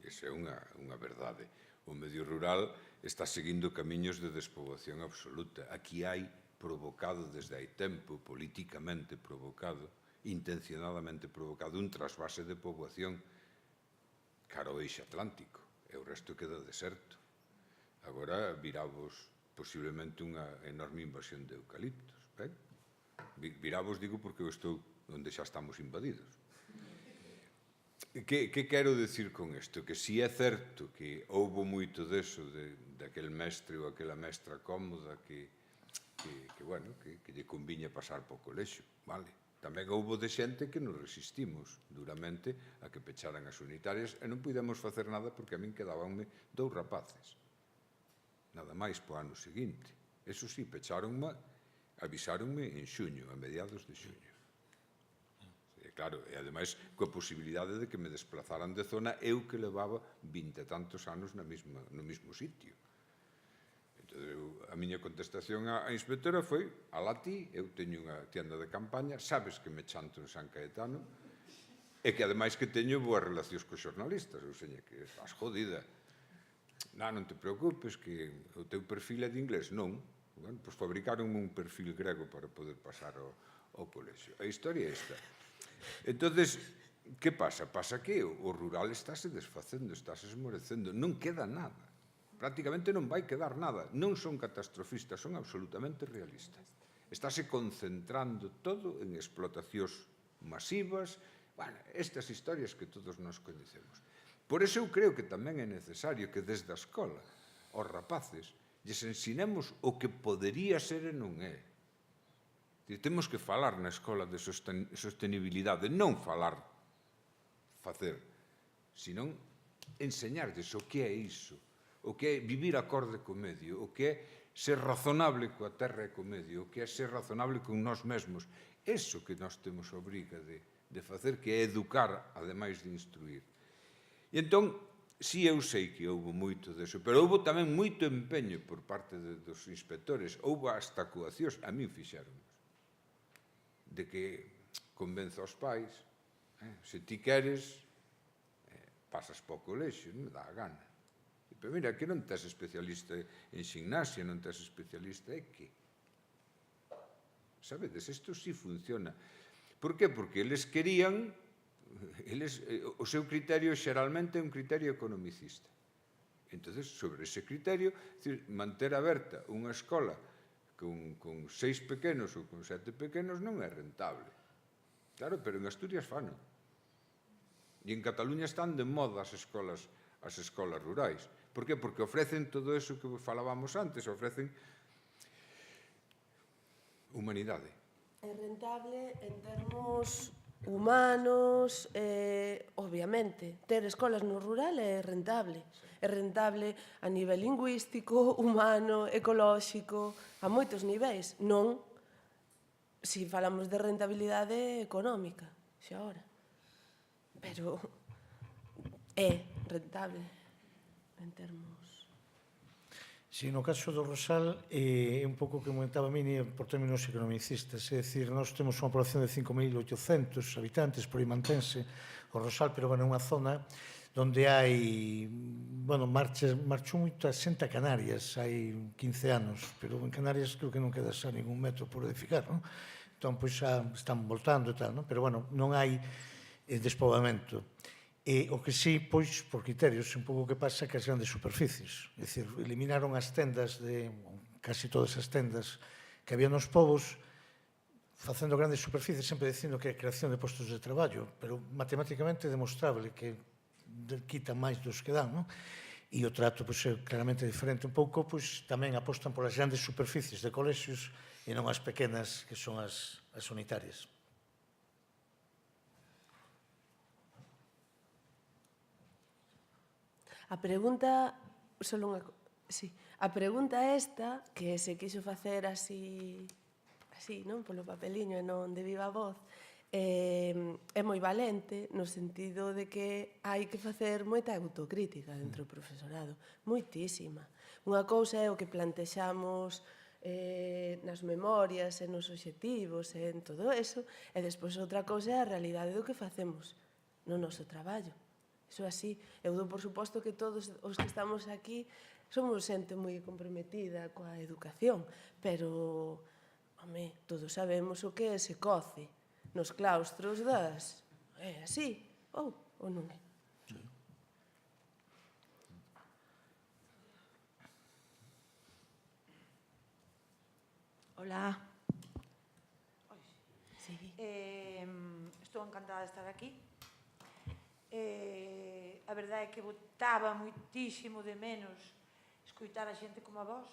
Esa é unha verdade. O medio rural está seguindo camiños de despoboación absoluta. Aquí hai provocado desde hai tempo, políticamente provocado, intencionadamente provocado, un trasvase de poboación cara ao eixo atlántico, e o resto queda deserto. Agora viravos posiblemente unha enorme invasión de eucaliptos. Viravos, digo, porque eu estou onde xa estamos invadidos. Que quero dicir con isto? Que si é certo que houbo moito deso daquel mestre ou aquela mestra cómoda que lle conviña pasar po colexio, vale? Tamén houbo de xente que nos resistimos duramente a que pecharan as unitarias e non pudemos facer nada porque a min quedabanme 2 rapaces. Nada máis po ano seguinte. Eso sí, avisáronme en xuño, a mediados de xuño. Claro, e ademais coa posibilidade de que me desplazaran de zona eu que levaba 20 e tantos anos no mesmo sitio. Entón, a miña contestación á inspectora foi: alá ti, eu teño unha tienda de campaña, sabes que me chanto en San Caetano e que ademais que teño boas relacións cos xornalistas, ou seña, que estás jodida. Non te preocupes, que o teu perfil é de inglés. Non. Bueno, pois fabricaron un perfil grego para poder pasar ao colexio. A historia é esta. Entonces, que pasa? Pasa que o rural estáse desfacendo, estáse esmorecendo, non queda nada. Prácticamente non vai quedar nada. Non son catastrofistas, son absolutamente realistas. Estáse concentrando todo en explotacións masivas, bueno, estas historias que todos nos coñecemos. Por iso eu creo que tamén é necesario que desde a escola aos rapaces lles ensinemos o que podería ser e non é. Temos que falar na escola de sostenibilidade, non facer, senón enseñarles o que é iso, o que é vivir acorde co medio, o que é ser razonable coa terra e co medio, o que é ser razonable con nós mesmos. Eso que nós temos a obriga de facer, que é educar, ademais de instruir. E entón, si eu sei que houve moito deso, pero houve tamén moito empeño por parte dos inspectores, houve hasta coaccións, a mí fixeron de que convenzo aos pais, se ti queres, pasas po colexio, non me dá a gana. Pero mira, que non tes especialista en gimnasia, non tes especialista en que? Sabedes, isto sí funciona. Por que? Porque eles querían, o seu criterio xeralmente é un criterio economicista. Entón, sobre ese criterio, manter aberta unha escola con 6 pequenos ou con 7 pequenos non é rentable. Claro, pero en Asturias fano. E en Cataluña están de moda as escolas rurais. Por que? Porque ofrecen todo eso que falábamos antes, ofrecen humanidade. É rentable en termos humanos, obviamente. Ter escolas no rural é rentable. É rentable a nivel lingüístico, humano, ecolóxico, a moitos niveis. Non si falamos de rentabilidade económica, xa ora. Pero é rentable en termos... Si, no caso do Rosal, é un pouco que comentaba Mini por términos economicistas, é dicir, nós temos unha población de 5.800 habitantes por aí mantense o Rosal, pero bueno, é unha zona onde hai, bueno, marchou moita xente a Canarias hai 15 anos, pero en Canarias creo que non queda xa ningún metro por edificar, non? Entón, pois xa están voltando e tal, non? Pero bueno, non hai despoboamento. E o que sí, pois, por criterios, un pouco que pasa que as grandes superficies. É dicir, eliminaron as tendas casi todas as tendas que había nos povos, facendo grandes superficies, sempre dicindo que é creación de postos de traballo, pero matemáticamente é demostrable que quitan máis dos que dan, non? E o trato, pois, é claramente diferente. Un pouco, pois, tamén apostan por as grandes superficies de colexios e non as pequenas, que son as unitarias. A pregunta, solo unha... Sí, a pregunta esta, que se quixo facer así, non, polo papeliño e non de viva voz, é moi valente no sentido de que hai que facer moita autocrítica dentro do profesorado, moitísima. Unha cousa é o que plantexamos nas memorias, e nos obxectivos, e en todo eso, e despois outra cousa é a realidade do que facemos no noso traballo. Iso así, eu dou por suposto que todos os que estamos aquí somos xente moi comprometida coa educación, pero, home, todos sabemos o que se coce nos claustros das... É así, ou non é? Hola. Sí. Estou encantada de estar aquí. A verdade é que botaba moitísimo de menos escoitar a xente como a vos,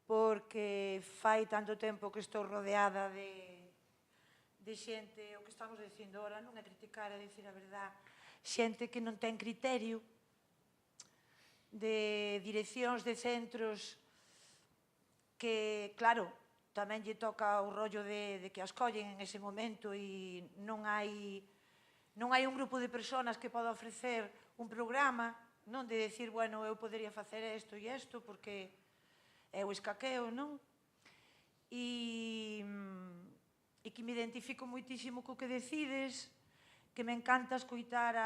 porque fai tanto tempo que estou rodeada de xente, o que estamos dicindo ora non é criticar, é dicir a verdade, xente que non ten criterio, de direccións de centros que, claro, tamén lle toca o rollo de que as collen en ese momento e non hai un grupo de persoas que poda ofrecer un programa, non de decir, bueno, eu podería facer isto e isto, porque é o escaqueo, non? E que me identifico moitísimo co que decides, que me encanta escoitar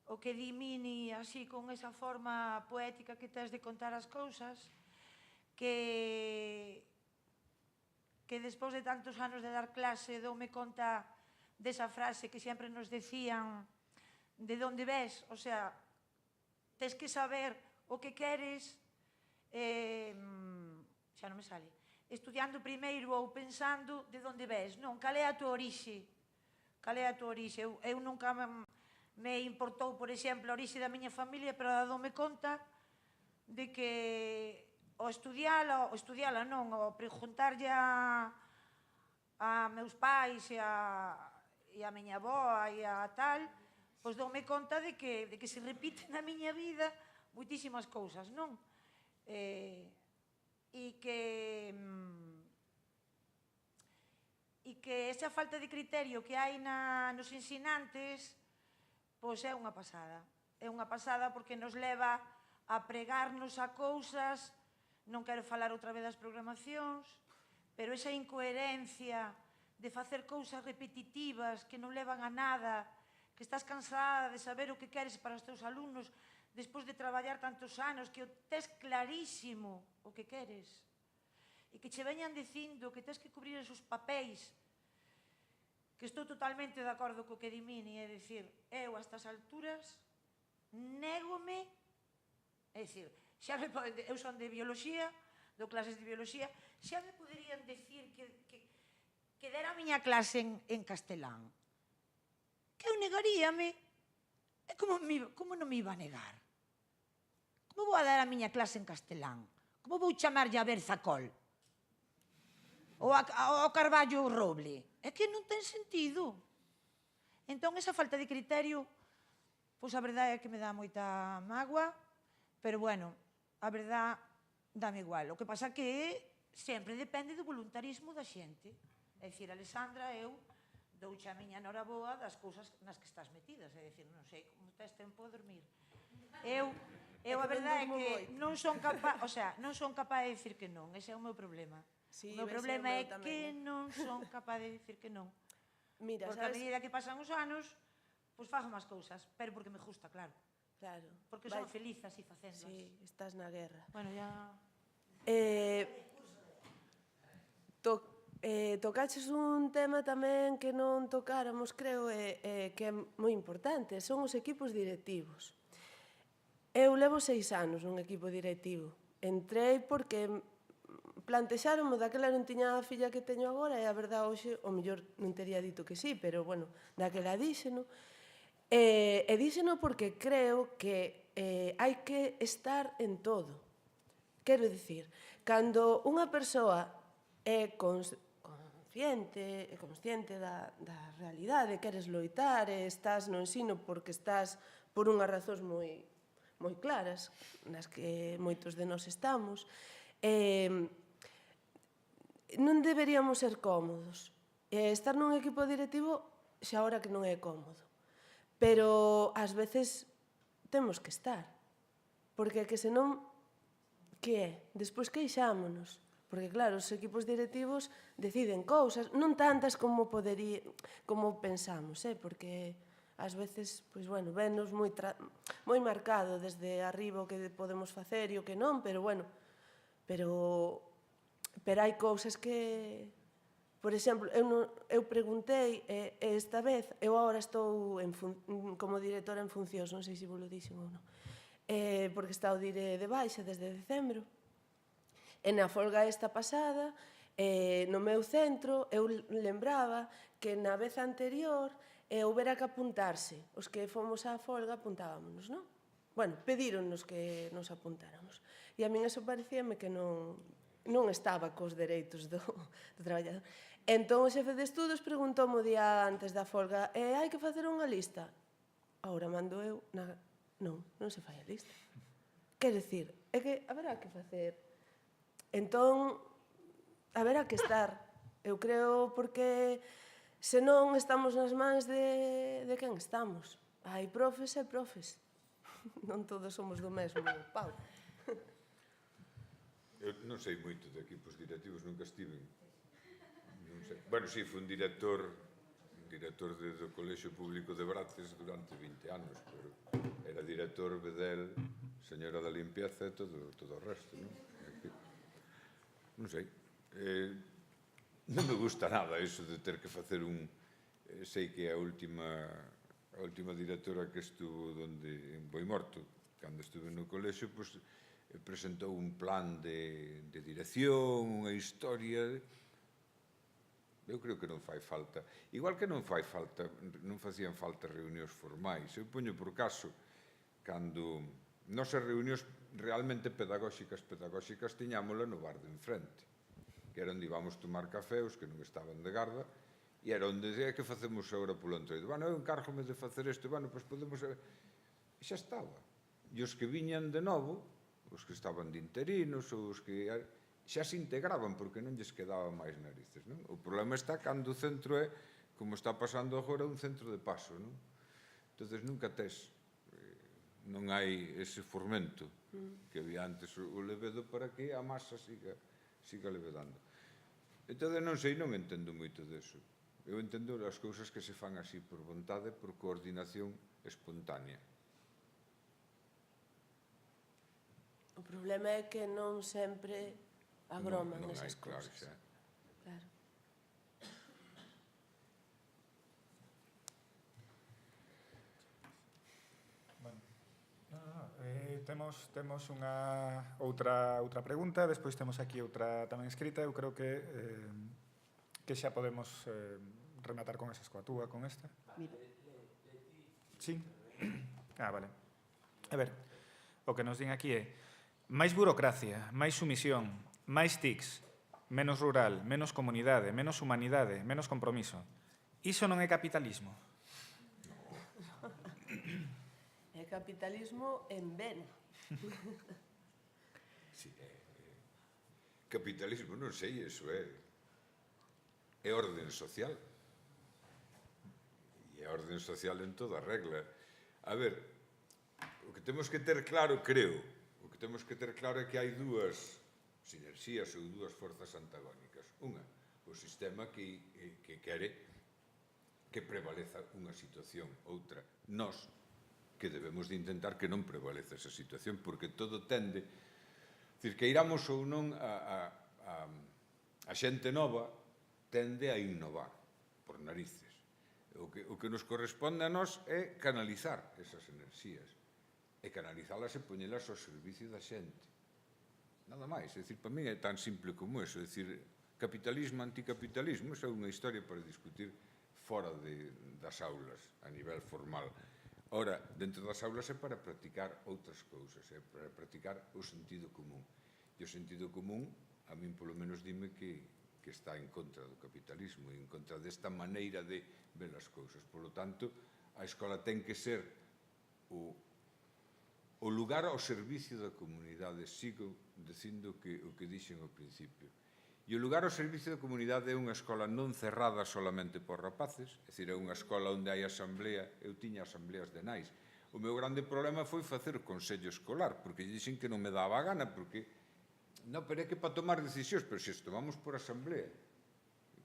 o que di Mini, así, con esa forma poética que tes de contar as cousas, que despois de tantos anos de dar clase doume conta desa frase que sempre nos decían de onde ves, o sea, tes que saber o que queres, xa non me sale, estudiando primeiro ou pensando de onde ves, non, cal é a tua orixe, cal é a tua orixe. Eu nunca me importou, por exemplo, a orixe da miña familia, pero dome conta de que o estudiala non, o preguntarlle a meus pais e a miña avoa e a tal, pois doume conta de que se repiten na miña vida moitísimas cousas, non? E que esa falta de criterio que hai nos ensinantes, pois é unha pasada. É unha pasada porque nos leva a pregarnos a cousas, non quero falar outra vez das programacións, pero esa incoherencia de facer cousas repetitivas que non levan a nada, que estás cansada de saber o que queres para os teus alumnos despois de traballar tantos anos, que o tes clarísimo o que queres, e que che veñan dicindo que tes que cubrir esos papéis, que estou totalmente de acordo co que di Mini, é dicir, eu a estas alturas négome, é dicir, eu son de bioloxía, dou clases de biología, xa me poderían decir que dera a miña clase en castelán. Que eu negaríame. E como non me iba a negar? Como vou a dar a miña clase en castelán? Como vou chamarlle a Berzacol? Ou ao Carballo Roble? É que non ten sentido. Entón, esa falta de criterio, pois a verdade é que me dá moita mágoa, pero bueno, a verdade dame igual. O que pasa que sempre depende do voluntarismo da xente. É dicir, Alexandra, eu douche a miña noraboa das cousas nas que estás metidas. É dicir, non sei como tes tempo a dormir. Eu a verdade é que non son capaz, o sea, non son capaz de dicir que non. Ese é o meu problema. O meu problema é que non son capaz de dicir que non. Porque a medida que pasan os anos, pois fago máis cousas, pero porque me gusta, claro. Claro. Porque son feliz así facéndoas. Sí, estás na guerra. Bueno, ya... Tocaches un tema tamén que non tocáramos, creo, que é moi importante, son os equipos directivos. Eu levo 6 anos nun equipo directivo. Entrei porque plantexaronme, daquela non tiña a filla que teño agora, e a verdade hoxe, o mellor non teria dito que sí, pero, bueno, daquela díxeno. E díxeno porque creo que hai que estar en todo. Quero dicir, cando unha persoa é consciente da realidade, queres loitar, e estás no ensino porque estás por unhas razóns moi claras, nas que moitos de nós estamos, non deberíamos ser cómodos. Estar nun equipo directivo xa ora que non é cómodo, pero ás veces temos que estar, porque que senón, que é? Despois queixámonos, porque claro, os equipos directivos deciden cousas, non tantas como pensamos, porque ás veces, pois bueno, venos moi marcado desde arriba o que podemos facer e o que non, pero bueno, pero hai cousas que, por exemplo, eu preguntei, esta vez, eu agora estou como directora en funcións, non sei se vos lo dixen ou non, porque está o dire de baixa desde decembro, e na folga esta pasada, no meu centro, eu lembraba que na vez anterior houbera que apuntarse. Os que fomos á folga apuntábamos, non? Bueno, pedíronnos que nos apuntáramos. E a min eso parecíame que non estaba cos dereitos do traballador. Entón o xefe de estudos preguntoume o día antes da folga: hai que facer unha lista? Agora mando eu, non se fai a lista. Quer dicir, é que haberá que facer. Entón, haberá que estar. Eu creo porque senón estamos nas mans de quen estamos. Hai profes e profes. Non todos somos do mesmo pau. Eu non sei moito de equipos directivos, nunca estiven. Bueno, si, fui un director do Colexio Público de Brates durante 20 anos, pero era director Bedel, señora da limpieza e todo o resto, non? Non sei. Non me gusta nada iso de ter que facer un... Sei que a última directora que estuvo en Boimorto, cando estuve no colexio, presentou un plan de dirección, unha historia... Eu creo que non fai falta. Igual que non facían falta reunións formais. Eu poño por caso, cando nós as reunións realmente pedagóxicas tiñámola no bar de enfrente, que era onde íbamos tomar café, os que non estaban de garda, e era onde dicía que facemos agora polo entroido. Bueno, eu encárgome de facer isto, bueno, pois podemos... E xa estaba. E os que viñan de novo, os que estaban de interinos, os que... xa se integraban porque non lles quedaban máis narices, non? O problema está cando o centro é, como está pasando agora, un centro de paso, non? Entonces nunca tes, non hai ese formento que había antes o levedo para que a masa siga levedando. Entón non sei, non entendo moito deso. Eu entendo as cousas que se fan así por vontade, por coordinación espontánea. O problema é que non sempre agroman esas cousas. Claro. temos outra pregunta, despois temos aquí outra tamén escrita, eu creo que xa podemos rematar con esas, coa túa, con esta. Sí? Vale. A ver, o que nos din aquí é máis burocracia, máis sumisión, máis TICs, menos rural, menos comunidade, menos humanidade, menos compromiso. Iso non é capitalismo? É capitalismo en vena. Sí, capitalismo, non sei, eso é orden social. E é orden social en toda regla. A ver, o que temos que ter claro, creo, o que temos que ter claro é que hai dúas sinerxías ou dúas forzas antagónicas. Unha, o sistema que quere que prevaleza unha situación. Outra, nós, que debemos de intentar que non prevaleza esa situación, porque todo tende, dicir, que iramos ou non a xente nova tende a innovar por narices. O que nos corresponde a nós é canalizar esas enerxías e canalizalas e poñelas ao servicio da xente. Nada máis, é dicir, para mí é tan simple como eso, é dicir, capitalismo, anticapitalismo, esa é unha historia para discutir fora das aulas, a nivel formal. Ora, dentro das aulas é para practicar outras cousas, é para practicar o sentido común. E o sentido común, a min polo menos dime que está en contra do capitalismo, en contra desta maneira de ver as cousas. Por lo tanto, a escola ten que ser o lugar ao servicio da comunidade. Sigo dicindo o que dixen ao principio. E o lugar ao servicio da comunidade é unha escola non cerrada solamente por rapaces, é dicir, é unha escola onde hai asamblea. Eu tiña asambleas de nais. O meu grande problema foi facer o consello escolar, porque dixen que non me daba a gana, porque non, pero é que para tomar decisións, pero se os tomamos por asamblea,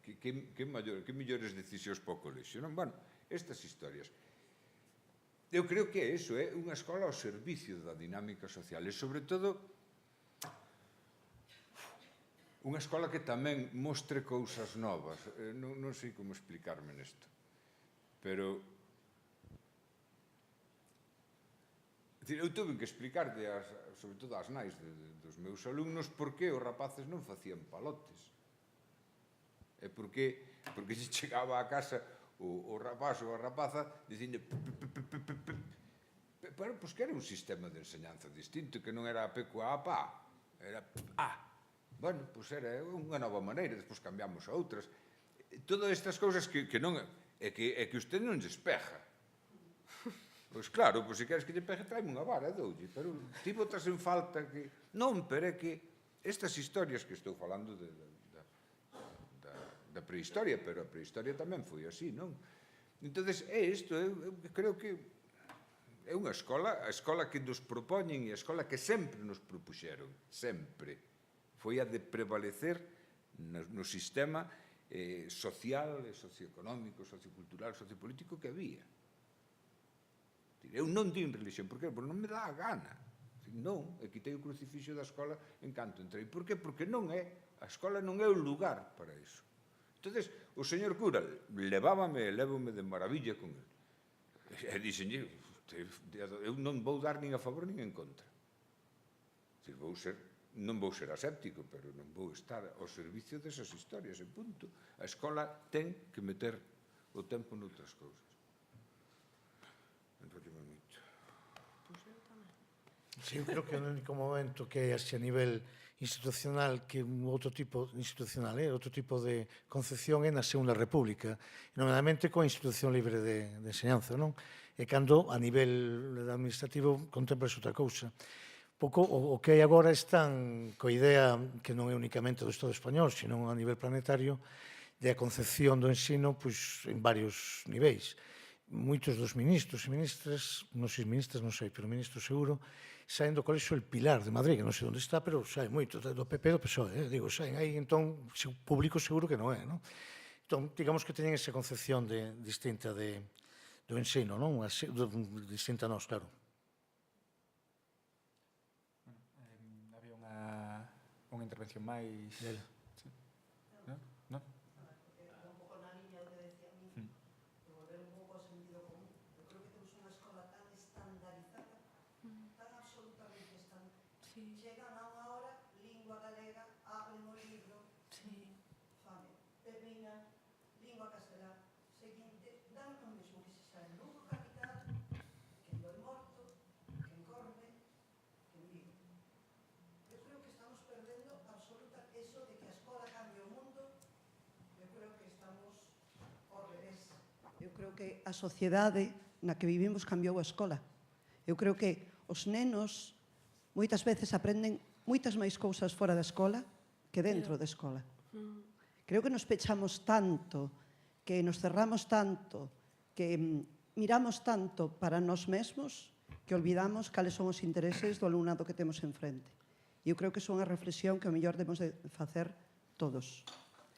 que mellores decisións para o colexio, non? Bueno, estas historias. Eu creo que é iso, é unha escola ao servicio da dinámica social e, sobre todo, unha escola que tamén mostre cousas novas. Non sei como explicarme nesto, pero eu tuve que explicarle, sobre todo ás nais dos meus alumnos, por que os rapaces non facían palotes. E por que lle chegaba a casa o rapaz ou a rapaza dicindo pero, pois que era un sistema de enseñanza distinto, que non era a P coa A pá, era A. Bueno, pois era unha nova maneira, despois cambiamos a outras. Todas estas cousas que non é que usted non despeja. Pois claro, pois se queres que lle pegue, traime unha vara, doulle, pero ti botas en falta que... Non, pero é que estas historias que estou falando da prehistoria, pero a prehistoria tamén foi así, non? Entonces, é isto, eu creo que é unha escola, a escola que nos propoñen e a escola que sempre nos propuxeron, sempre, foi a de prevalecer no sistema social, socioeconómico, sociocultural, sociopolítico que había. Eu non din religión, por que? Porque non me dá a gana. Non, e quitei o crucifixo da escola en canto entrei. Por que? Porque non é, a escola non é o lugar para iso. Entonces, o señor cura levábame de maravilla con ele. E dixenlle, eu non vou dar nin a favor nin en contra. Non vou ser aséptico, pero non vou estar ao servicio desas historias, en punto. A escola ten que meter o tempo noutras cousas. Sí, eu creo que o único momento que hai así a nivel institucional que un outro tipo institucional, outro tipo de concepción é na Segunda República, nomeadamente coa institución libre de enseñanza, non? E cando a nivel administrativo contemplas outra cousa. Pouco o que hai agora están coa idea que non é únicamente do Estado español, sino a nivel planetario, de a concepción do ensino pois, en varios niveis. Moitos dos ministros e ministras, non sei ministras, non sei, pero ministros seguro, saen do Colexio El Pilar de Madrid, que non sei onde está, pero saen moito, do PP do PSOE, digo, saen aí, entón, público seguro que non é, non? Entón, digamos que teñen esa concepción distinta do ensino, non? Distinta a nós, claro. Había unha intervención máis... Non? Chegan a unha hora, lingua galega, abren o libro, fame, terminan, lingua castelá, seguinte, dan o mesmo que se está en Lugo capital, que en Boimorto, que en Corme, que en Vigo. Eu creo que estamos perdendo absoluta eso de que a escola cambia o mundo. Eu creo que estamos ao revés. Eu creo que a sociedade na que vivimos cambiou a escola. Eu creo que os nenos moitas veces aprenden moitas máis cousas fora da escola que dentro da escola. Creo que nos pechamos tanto, que nos cerramos tanto, que miramos tanto para nós mesmos que olvidamos cales son os intereses do alumnado que temos enfrente. E eu creo que é unha reflexión que o mellor debemos de facer todos.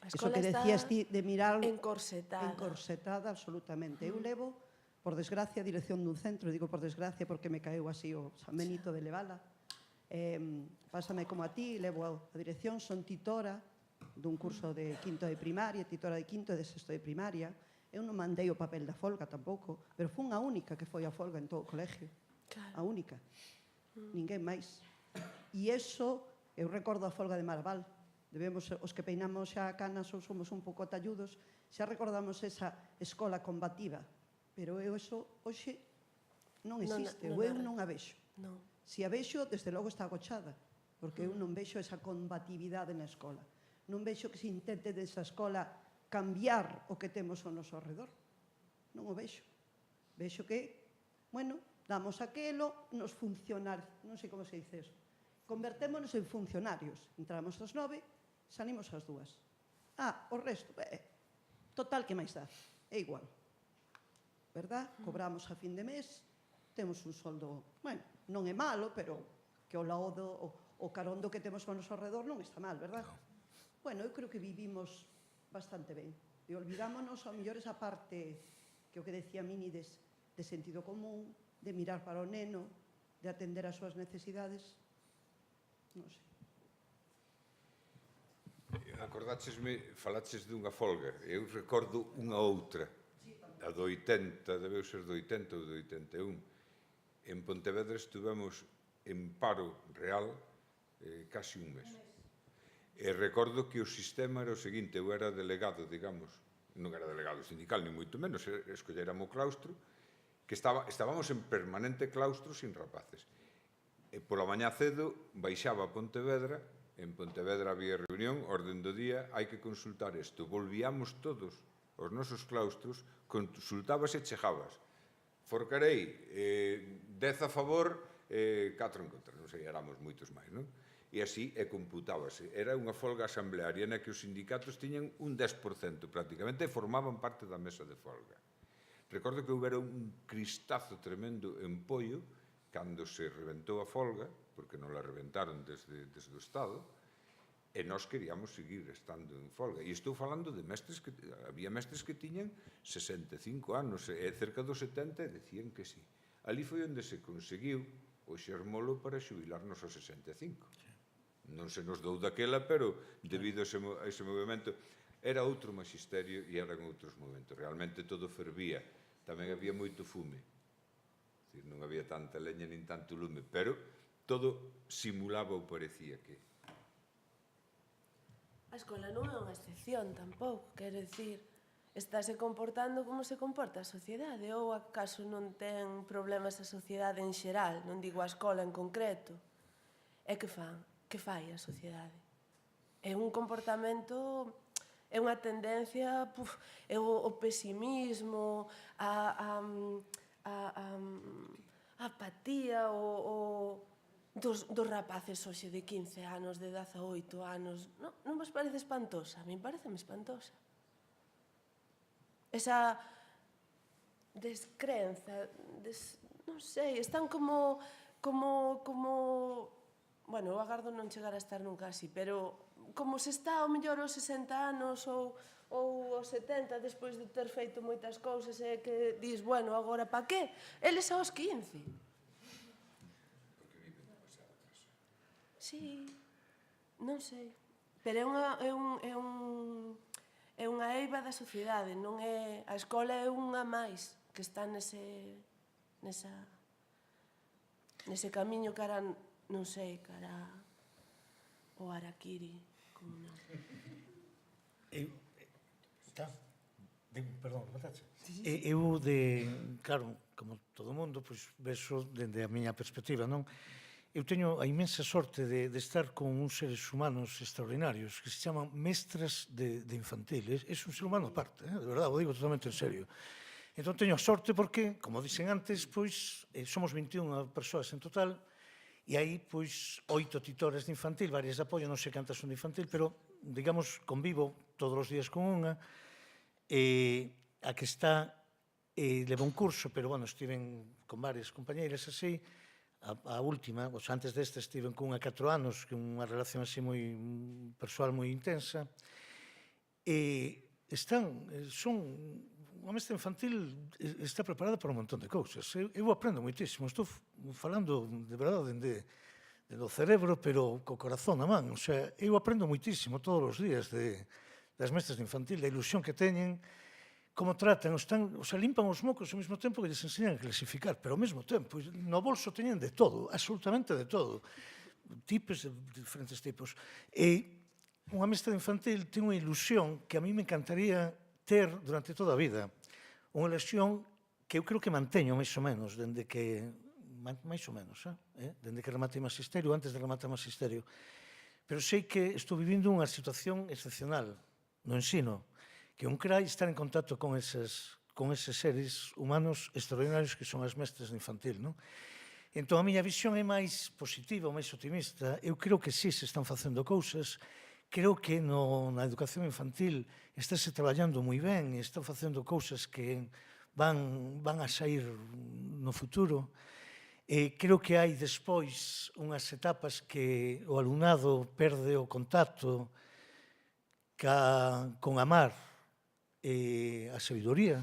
A Eso escola que está decías ti de mirar encorsetada. encorsetada absolutamente. Eu levo, por desgracia, a dirección dun centro, digo por desgracia porque me caeu así o San Benito de Levala. Pásame como a ti, levo a dirección, son titora dun curso de quinto de primaria, titora de quinto e de sexto de primaria. Eu non mandei o papel da folga tampouco, pero fun a única que foi a folga en todo o colegio. Claro. A única. Ninguén máis. E iso, eu recordo a folga de Maraval. Debemos, os que peinamos xa a canas ou somos un pouco talludos, xa recordamos esa escola combativa. Pero eu eso, hoxe, non existe. Eu non a vexo. Non. Se a vexo, desde logo está agochada, porque eu non vexo esa combatividade na escola. Non vexo que se intente desa escola cambiar o que temos ao noso alrededor. Non o vexo. Vexo que, bueno, damos aquelo, nos funcionarios, non sei como se dice eso, convertémonos en funcionarios. Entramos ás 9, salimos ás 2. O resto, total, que máis dá? É igual. Verdad? Cobramos a fin de mes, temos un soldo, bueno, non é malo, pero que o lado o carondo que temos ao noso alrededor non está mal, verdad? Bueno, eu creo que vivimos bastante ben. E olvidámonos, ao mellor, esa parte que o que decía Mínides, de sentido común, de mirar para o neno, de atender as súas necesidades. Non sei. Acordátesme, falaches dunha folga. Eu recordo unha outra, a do 80, debeu ser do 80 ou do 81. En Pontevedra estivemos en paro real casi un mes. E recordo que o sistema era o seguinte, eu era delegado, digamos, non era delegado sindical, ni moito menos, escolléramos o claustro, que estábamos en permanente claustro sin rapaces. E pola mañá cedo baixaba a Pontevedra, en Pontevedra había reunión, orden do día, hai que consultar isto. Volvíamos todos aos nosos claustros, consultabas e chegabas. Forcarei, 10 a favor, 4 en contra, non sei, éramos moitos máis, non? E así computábase. Era unha folga asamblearia na que os sindicatos tiñan un 10% prácticamente e formaban parte da mesa de folga. Recordo que houbera un cristazo tremendo en Poio cando se reventou a folga, porque non la reventaron desde o Estado, e nós queríamos seguir estando en folga. E estou falando de mestres que había mestres que tiñan 65 anos e cerca dos 70 decían que sí. Ali foi onde se conseguiu o xermolo para xubilarnos aos 65. Non se nos dou daquela, pero debido a ese movimento era outro magisterio e eran outros momentos. Realmente todo fervía. Tamén había moito fume. Non había tanta leña nin tanto lume, pero todo simulaba ou parecía que... A escola non é unha excepción tampouco, quero dicir, estáse comportando como se comporta a sociedade, ou acaso non ten problemas a sociedade en xeral, non digo a escola en concreto. E que fan? Que fai a sociedade? É un comportamento, é unha tendencia, é o pesimismo, a apatía dos rapaces hoxe de 15 anos, de 18 anos. Non vos parece espantosa? A mí pareceme espantosa. Esa descrenza, non sei, están como... Bueno, eu agardo non chegar a estar nunca así, pero como se está ao mellor aos 60 anos ou aos 70 despois de ter feito moitas cousas e que dis, bueno, agora pa que? Eles aos 15. Sí, non sei. Pero é unha eiva da sociedade, non é... A escola é unha máis que está nese camiño cara non sei, cara o harakiri, como non. Perdón, matache? Claro, como todo mundo, pois vexo dende a miña perspectiva, non? Eu teño a inmensa sorte de estar con uns seres humanos extraordinarios que se chaman mestras de infantil. É un ser humano aparte, de verdade, o digo totalmente en serio. Entón teño a sorte porque, como dixen antes, pois somos 21 persoas en total e hai pois 8 titores de infantil, varias de apoio, non sei cantas son de infantil, pero digamos convivo todos os días con unha, a que está leva un curso, pero bueno, estiven con varias compañeiras así, a última, antes desta estiven con unha 4 anos, que unha relación así moi persoal moi intensa, e son unha mestra infantil está preparada para un montón de cousas. Eu aprendo moitísimo, estou falando de verdade do cerebro, pero co corazón na man. O sea, eu aprendo moitísimo todos os días das mestras de infantil, da ilusión que teñen, como tratan, limpan os mocos ao mesmo tempo que lles enseñan a clasificar, pero ao mesmo tempo, no bolso teñen de todo, absolutamente de todo, tipos de diferentes tipos. E unha mestra infantil ten unha ilusión que a mí me encantaría ter durante toda a vida, unha ilusión que eu creo que manteño máis ou menos, dende que rematei magisterio, antes de rematar magisterio, pero sei que estou vivindo unha situación excepcional no ensino, que un crai estar en contacto con eses seres humanos extraordinarios que son as mestras de infantil, non? Entón, a miña visión é máis positiva, máis optimista. Eu creo que sí se están facendo cousas, creo que na educación infantil estáse traballando moi ben, están facendo cousas que van a sair no futuro. Creo que hai despois unhas etapas que o alumnado perde o contacto con a mar e a sabiduría.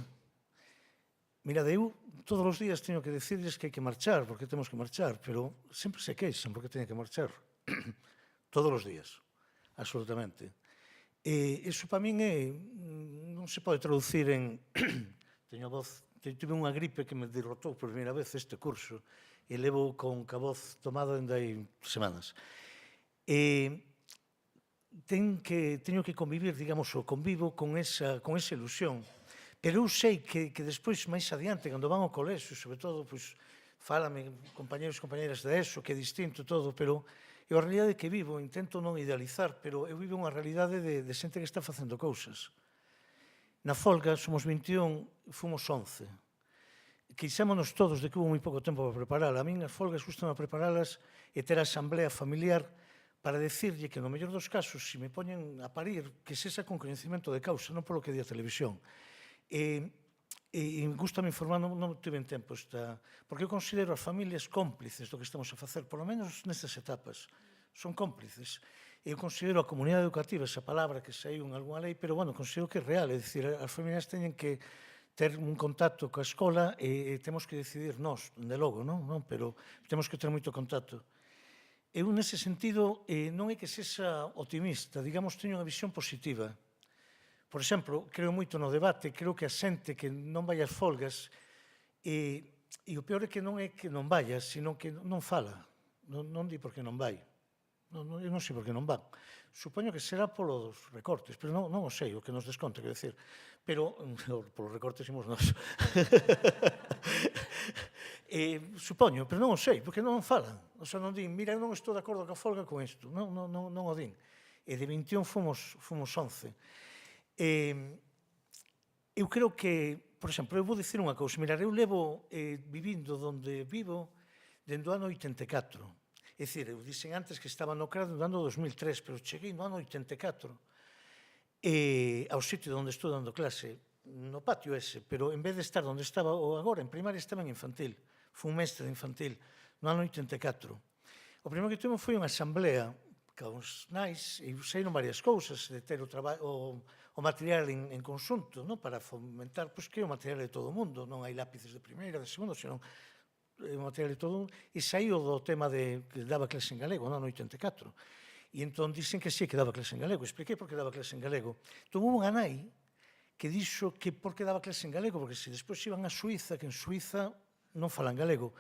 Mira, eu todos os días teño que decirles que hai que marchar, porque temos que marchar, pero sempre se queixan porque teñen que marchar. Todos os días, absolutamente. Iso para min non se pode traducir en... Tive unha gripe que me derrotou por primeira vez este curso e levo con a voz tomada dende hai semanas. Teño que convivir, digamos, o convivo con esa ilusión. Pero eu sei que despois, máis adiante, cando van ao colexio, sobre todo, pois, fálame compañeros e compañeras de ESO, que é distinto todo, pero eu a realidade que vivo, intento non idealizar, pero eu vivo unha realidade de xente que está facendo cousas. Na folga, somos 21, fomos 11. Quixémonos todos de que hubo moi pouco tempo para preparala. A min as folgas gustan a preparalas e ter a asamblea familiar para decirlle que no mellor dos casos, se me poñen a parir, que sexa con coñecemento de causa, non polo que di a televisión. E gustame informar, non tive tempo porque eu considero as familias cómplices do que estamos a facer, polo menos nestas etapas, son cómplices. Eu considero a comunidade educativa, esa palabra que saiu en algunha lei, pero, bueno, considero que é real, é dicir, as familias teñen que ter un contacto coa escola e temos que decidir nós, de logo, non? Pero temos que ter moito contacto. Eu, nese sentido, non é que sexa optimista, digamos, teño unha visión positiva. Por exemplo, creo moito no debate, creo que a xente que non vai ás folgas, e o peor é que non vaya, sino que non fala, non di por que non vai. Eu non sei por que non van. Supoño que será polos recortes, pero non o sei, o que nos desconta, quero decir. Pero, polos recortes imos nós. Supoño, pero non o sei, porque non falan. O sea, non din, mira, eu non estou de acordo coa folga con isto. Non o din. E de 21 fomos 11. Eu creo que, por exemplo, eu vou dicir unha cousa. Mirar, eu levo vivindo onde vivo dende o ano 84. É dicir, eu dixen antes que estaba no CRAD no ano 2003, pero cheguei no ano 84 ao sitio onde estou dando clase, no patio ese, pero en vez de estar onde estaba agora, en primaria estaba en infantil. Fui un mestre de infantil no ano 84. O primeiro que tuvemos foi unha asamblea con os nais e saíron varias cousas de ter o material en conxunto, para fomentar que é o material de todo o mundo, non hai lápices de primeira, de segundo, senón o material de todo o mundo, e saiu do tema de que daba clase en galego no ano 84. E entón dixen que sí, que daba clase en galego. Expliquei por que daba clase en galego. Entón, houve unha nai que dixo que por que daba clase en galego, porque se despois iban a Suiza, que en Suiza non falan galego.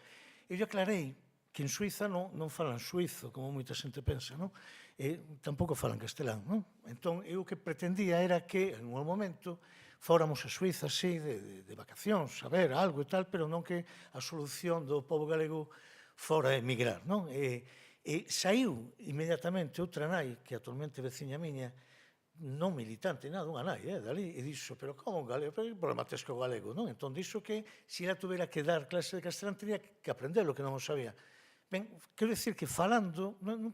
Eu lle aclarei que en Suiza non falan suizo, como moita xente pensa, non? E tampouco falan castelán, non? Entón, eu o que pretendía era que, en un momento, fóramos a Suiza, sí, de vacacións, a ver algo e tal, pero non que a solución do povo galego fora emigrar, non? E saiu inmediatamente outra nai, que actualmente é veciña miña, non militante, nada, unha nai, dali, e dixo, pero como un galego? Pero que problema tes co galego, non? Entón, dixo que se ela tuvera que dar clase de castelán, teria que aprendelo, que non o sabía. Ben, quero dicir que falando, non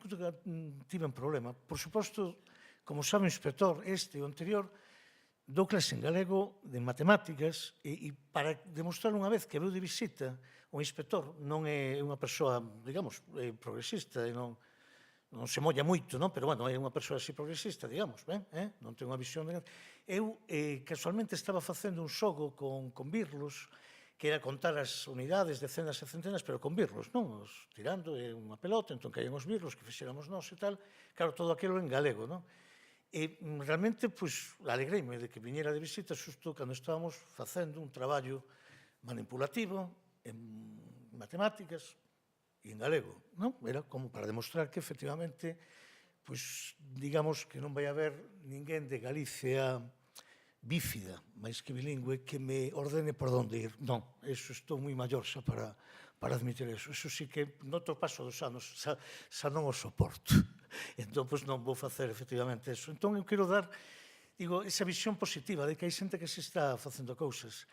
tiven problema. Por suposto, como sabe o inspector, este e o anterior, dou clase en galego de matemáticas e para demostrar unha vez que veu de visita, o inspector non é unha persoa, digamos, progresista e non se molla moito, non? Pero, bueno, é unha persoa así progresista, digamos, ben? Non ten unha visión de... Eu, casualmente, estaba facendo un xogo con birlos, que era contar as unidades, decenas e centenas, pero con birlos, non? Os tirando unha pelota, entón caían os birlos, que fixéramos nós e tal. Claro, todo aquilo en galego, non? E realmente, pois, alegreime de que viñera de visita xusto cando estábamos facendo un traballo manipulativo en matemáticas e en galego, non? Era como para demostrar que, efectivamente, pois, digamos que non vai haber ninguén de Galicia bífida, máis que bilingüe, que me ordene por onde ir. Non, eso estou moi maior xa para admitir eso. Eso sí que, noto o paso dos anos, xa non o soporto. Entón, pois non vou facer efectivamente eso. Entón, eu quero dar, digo, esa visión positiva de que hai xente que se está facendo cousas.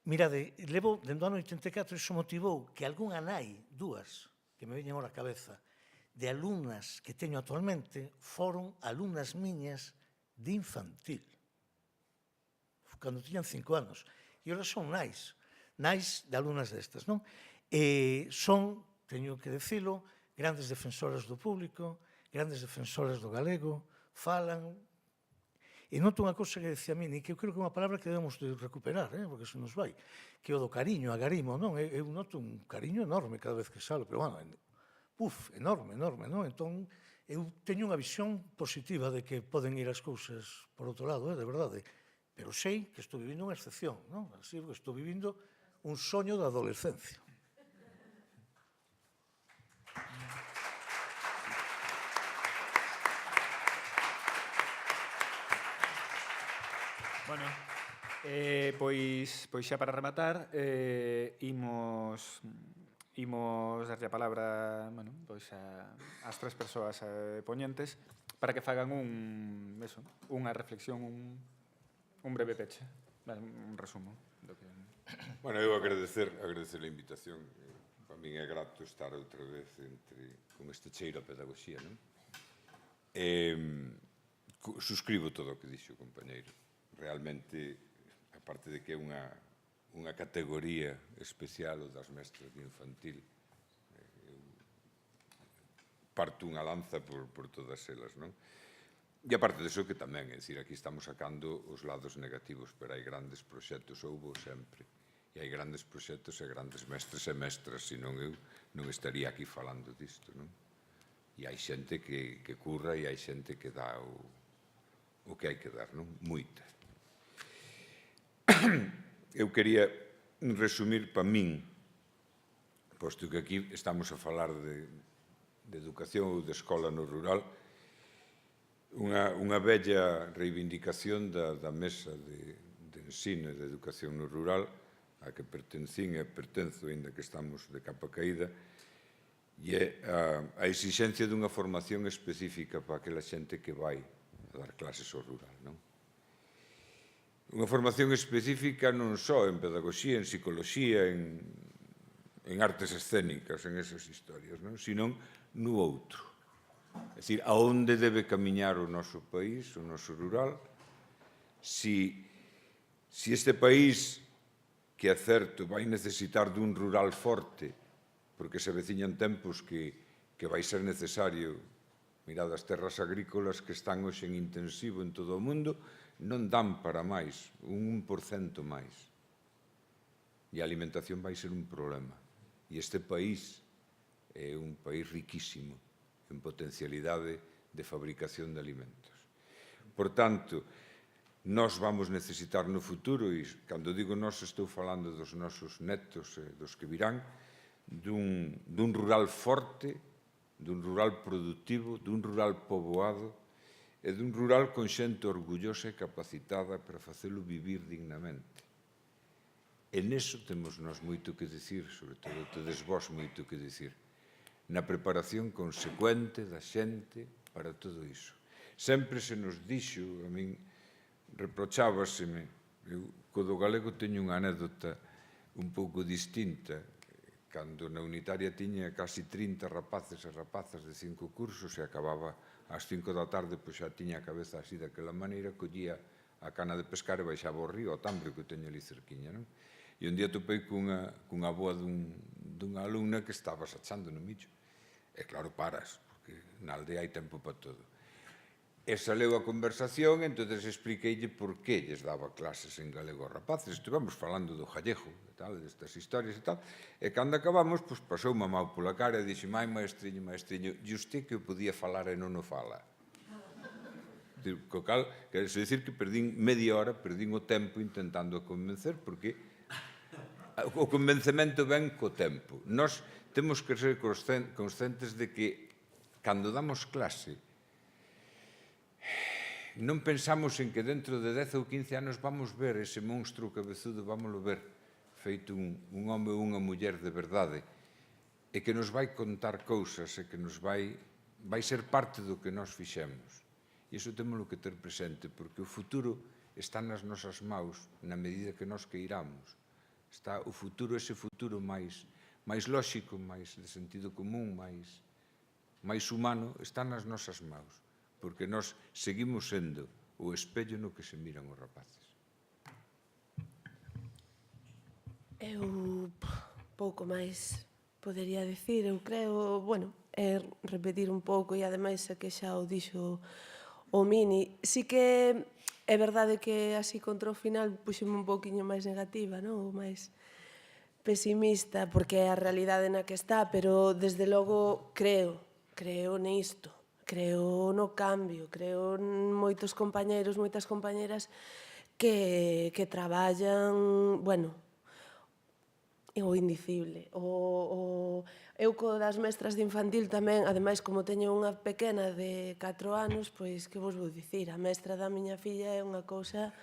Mirade, levo, dentro do ano 84, iso motivou que algunha nai, dúas, que me veñen ahora a cabeza, de alumnas que teño actualmente, foron alumnas miñas de infantil, cando tiñan 5 anos. E ahora son nais de alumnas destas, non? E son, teño que decilo, grandes defensoras do público, grandes defensoras do galego, falan. E noto unha cousa que decía Mini, que eu creo que é unha palabra que debemos de recuperar, porque se nos vai, que é o do cariño, agarimo, non? Eu noto un cariño enorme cada vez que salo, pero, bueno, enorme, non? Entón, eu teño unha visión positiva de que poden ir as cousas por outro lado, de verdade. Pero sei que estou vivindo unha excepción, non? Así que estou vivindo un soño da adolescencia. Bueno, pois xa para rematar, imos darlle a palabra, bueno, pois ás tres persoas poñentes para que fagan unha reflexión, un breve peche, un resumo do que... Bueno, eu agradecer a invitación. Para min é grato estar outra vez con este cheiro a pedagogía, non? Suscribo todo o que dixo o compañeiro. Realmente, aparte de que é unha categoría especial o das mestras de infantil, parto unha lanza por todas elas, non? E aparte diso que tamén, é dicir, aquí estamos sacando os lados negativos, pero hai grandes proxectos, houbo sempre, e hai grandes proxectos e grandes mestres e mestras, senón eu non estaría aquí falando disto, non? E hai xente que curra e hai xente que dá o que hai que dar, non? Moita. Eu quería resumir para min, posto que aquí estamos a falar de educación ou de escola no rural, unha bella reivindicación da Mesa de Ensino e de Educación no Rural, a que pertencín e pertenzo, ainda que estamos de capa caída, e é a exixencia dunha formación específica para aquela xente que vai a dar clases ao rural, non? Unha formación específica non só en pedagogía, en psicoloxía, en artes escénicas, en esas historias, non? Senón no outro. É dicir, aonde debe camiñar o noso país, o noso rural, si este país, que é certo, vai necesitar dun rural forte, porque se aveciñan tempos que vai ser necesario, mirad, as terras agrícolas que están hoxe en intensivo en todo o mundo, non dan para máis, un 1% máis. E a alimentación vai ser un problema. E este país é un país riquísimo en potencialidade de fabricación de alimentos. Por tanto, nós vamos necesitar no futuro, e cando digo nós estou falando dos nosos netos e dos que virán, dun rural forte, dun rural productivo, dun rural poboado e dun rural con xente orgullosa e capacitada para facelo vivir dignamente. E neso temos nós moito que dicir, sobre todo tedes vós moito que dicir, na preparación consecuente da xente para todo iso. Sempre se nos dixo, a min reprochábaseme, eu co do galego teño unha anécdota un pouco distinta, cando na unitaria tiña casi 30 rapaces e rapazas de 5 cursos e acababa ás 5 da tarde, pois xa tiña a cabeza así daquela maneira, collía a cana de pescar e baixaba ao río, ao Tambre, que eu teño ali cerquiña, non? E un día topei cunha boa dunha alumna que estaba sachando no millo. E claro, paras, porque na aldea hai tempo para todo. E saleu a conversación, entón expliqueille por que lles daba clases en galego aos rapaces. Estivemos falando do gallego, e tal, destas historias e tal, e cando acabamos, pois pasou unha mau pola cara e dixe, maestriño, e usted que o podía falar e non o fala? Co cal, quero dicir que perdín media hora, perdín o tempo intentando a convencer, porque o convencemento ven co tempo. Nós temos que ser conscientes de que, cando damos clase, non pensamos en que dentro de 10 ou 15 anos vamos ver ese monstro cabezudo, vámoslo ver feito un home ou unha muller de verdade, e que nos vai contar cousas, e que nos vai ser parte do que nós fixemos. E iso temos que ter presente, porque o futuro está nas nosas maus na medida que nós queiramos. Está o futuro, ese futuro máis lóxico, máis de sentido común, máis humano, está nas nosas maus, porque nós seguimos sendo o espello no que se miran os rapaces. Eu pouco máis podería dicir, eu creo, bueno, é repetir un pouco e ademais é que xa o dixo o Mini. Si que é verdade que así contra o final puxeme un pouquiño máis negativa, non? Ou máis pesimista, porque é a realidade na que está, pero desde logo creo nisto. Creo no cambio, creo en moitos compañeiros, moitas compañeras que traballan, bueno, o indicible. Eu co das mestras de infantil tamén, ademais, como teño unha pequena de 4 anos, pois, que vos vou dicir, a mestra da miña filla é unha cousa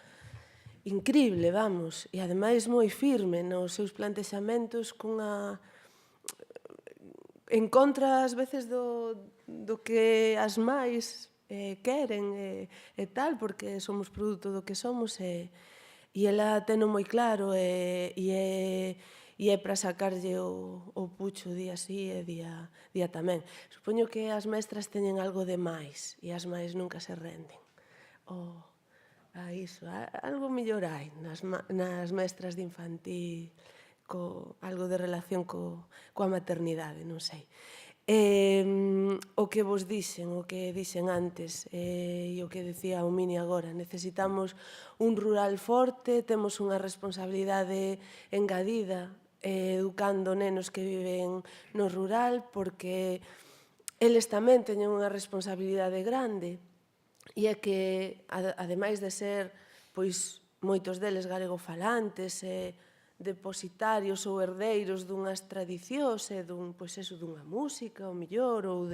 incrible, vamos, e ademais moi firme nos seus plantexamentos, en contra ás veces do que as máis queren e tal, porque somos produto do que somos e ela teno moi claro e é para sacarlle o pucho día sí e día tamén. Supoño que as mestras teñen algo de máis e as máis nunca se renden. A iso, algo mellor hai nas mestras de infantil, algo de relación coa maternidade, non sei. O que vos dixen, o que dixen antes e o que decía o Mini agora, necesitamos un rural forte, temos unha responsabilidade engadida educando nenos que viven no rural, porque eles tamén teñen unha responsabilidade grande, e é que, ademais de ser, pois, moitos deles galegofalantes e depositarios ou herdeiros dunhas tradicións e dunha música, ou mellor, ou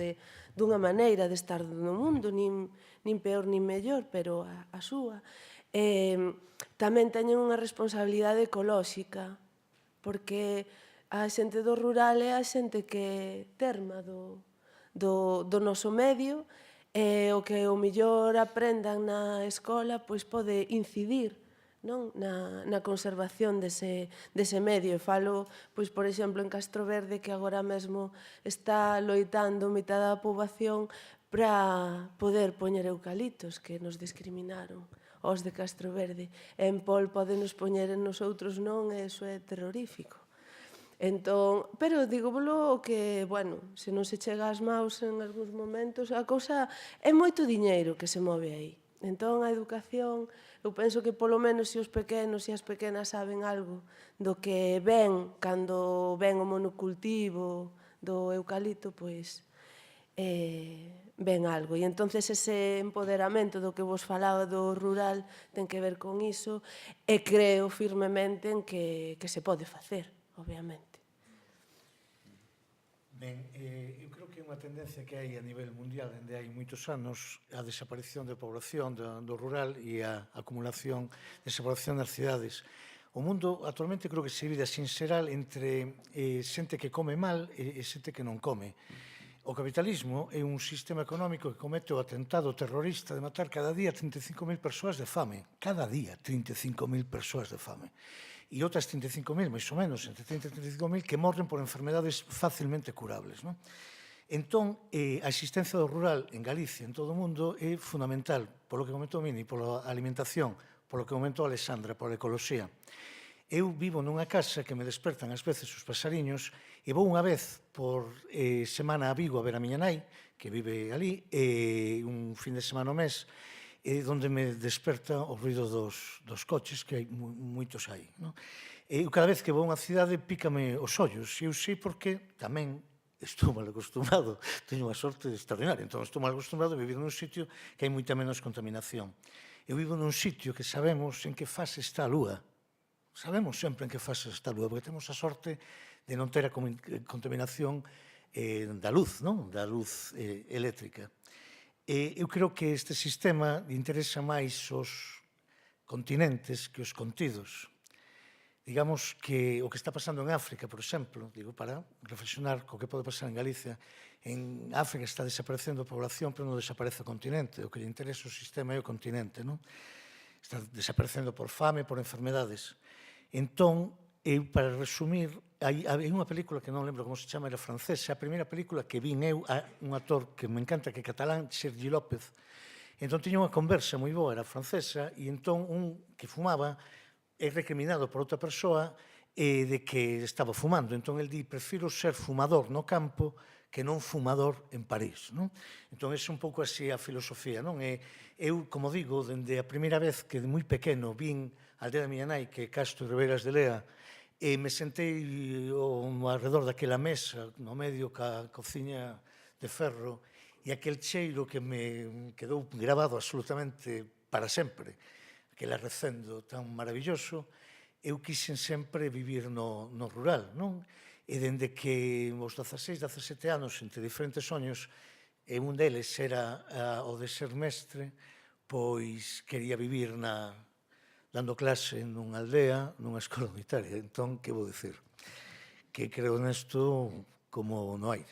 dunha maneira de estar no mundo, nin peor nin mellor, pero a súa. Tamén teñen unha responsabilidade ecolóxica, porque a xente do rural é a xente que terma do noso medio, e o que o mellor aprendan na escola pois pode incidir na conservación dese medio. Falo, pois, por exemplo, en Castroverde, que agora mesmo está loitando mitad da poboación para poder poñer eucaliptos, que nos discriminaron os de Castroverde. En Pol podenos poñer en nosotros non, e iso é terrorífico. Entón, pero dígovolo que, bueno, se non se chega ás maus en algúns momentos, a cousa é moito diñeiro que se move aí. Entón, a educación, eu penso que polo menos se os pequenos e as pequenas saben algo do que ven cando ven o monocultivo do eucalipto, pois ven algo. E entonces ese empoderamento do que vos falaba do rural ten que ver con iso, e creo firmemente en que se pode facer, obviamente. Ben, eu creo que é unha tendencia que hai a nivel mundial dende hai moitos anos a desaparición de población do rural e a acumulación de población nas cidades. O mundo actualmente creo que se divide sin xeral entre xente que come mal e xente que non come. O capitalismo é un sistema económico que comete o atentado terrorista de matar cada día 35.000 persoas de fame. Cada día 35.000 persoas de fame. E outras 35.000, máis ou menos, entre 30 e 35.000, que morren por enfermedades facilmente curables. Non? Entón, a existencia do rural en Galicia, en todo o mundo, é fundamental, polo que comentou Mini, pola alimentación, polo que comentou Alexandra, pola ecoloxía. Eu vivo nunha casa que me despertan ás veces os pasariños e vou unha vez por semana a Vigo a ver a miña nai, que vive ali, un fin de semana ao mes, onde me desperta o ruido dos coches, que hai moitos aí. Non? Eu cada vez que vou a unha cidade pícame os ollos, e eu sei porque tamén estou mal acostumado, teño unha sorte extraordinaria, entón estou mal acostumado a vivir nun sitio que hai moita menos contaminación. Eu vivo nun sitio que sabemos en que fase está a lúa, sabemos sempre en que fase está a lúa, porque temos a sorte de non ter a contaminación da luz, non? Da luz eléctrica. Eu creo que este sistema interesa máis os continentes que os contidos. Digamos que o que está pasando en África, por exemplo, digo, para reflexionar co que pode pasar en Galicia, en África está desaparecendo a población, pero non desaparece o continente. O que lle interesa o sistema é o continente, non? Está desaparecendo por fame, por enfermedades. Entón, eu, para resumir, hai unha película que non lembro como se chama, era francesa, a primeira película que vin eu, a un actor que me encanta, que é catalán, Sergi López. Entón, tiña unha conversa moi boa, era francesa, e entón un que fumaba é recriminado por outra persoa de que estaba fumando. Entón, el di, prefiro ser fumador no campo que non fumador en París. Non? Entón, é un pouco así a filosofía. Non? Eu, como digo, dende a primeira vez que de moi pequeno vin a aldea da miña nai, que é Castro e Ribeiras de Lea, e me sentei alrededor daquela mesa, no medio ca cociña de ferro, e aquel cheiro que me quedou grabado absolutamente para sempre, aquel arrecendo tan maravilloso, eu quixen sempre vivir no rural, non? E dende que os 16, 17 anos, entre diferentes soños, e un deles era o de ser mestre, pois quería vivir dando clase nunha aldea, nunha escola unitaria. Entón, que vou dicir? Que creo nesto como no aire.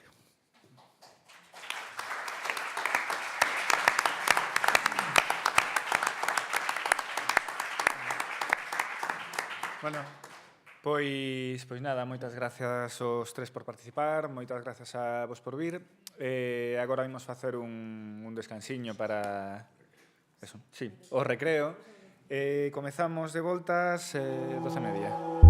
Bueno, pois nada, moitas gracias aos tres por participar, moitas gracias a vos por vir. Agora vimos facer un descansiño para eso, sí, o recreo. Comezamos de voltas 12:30.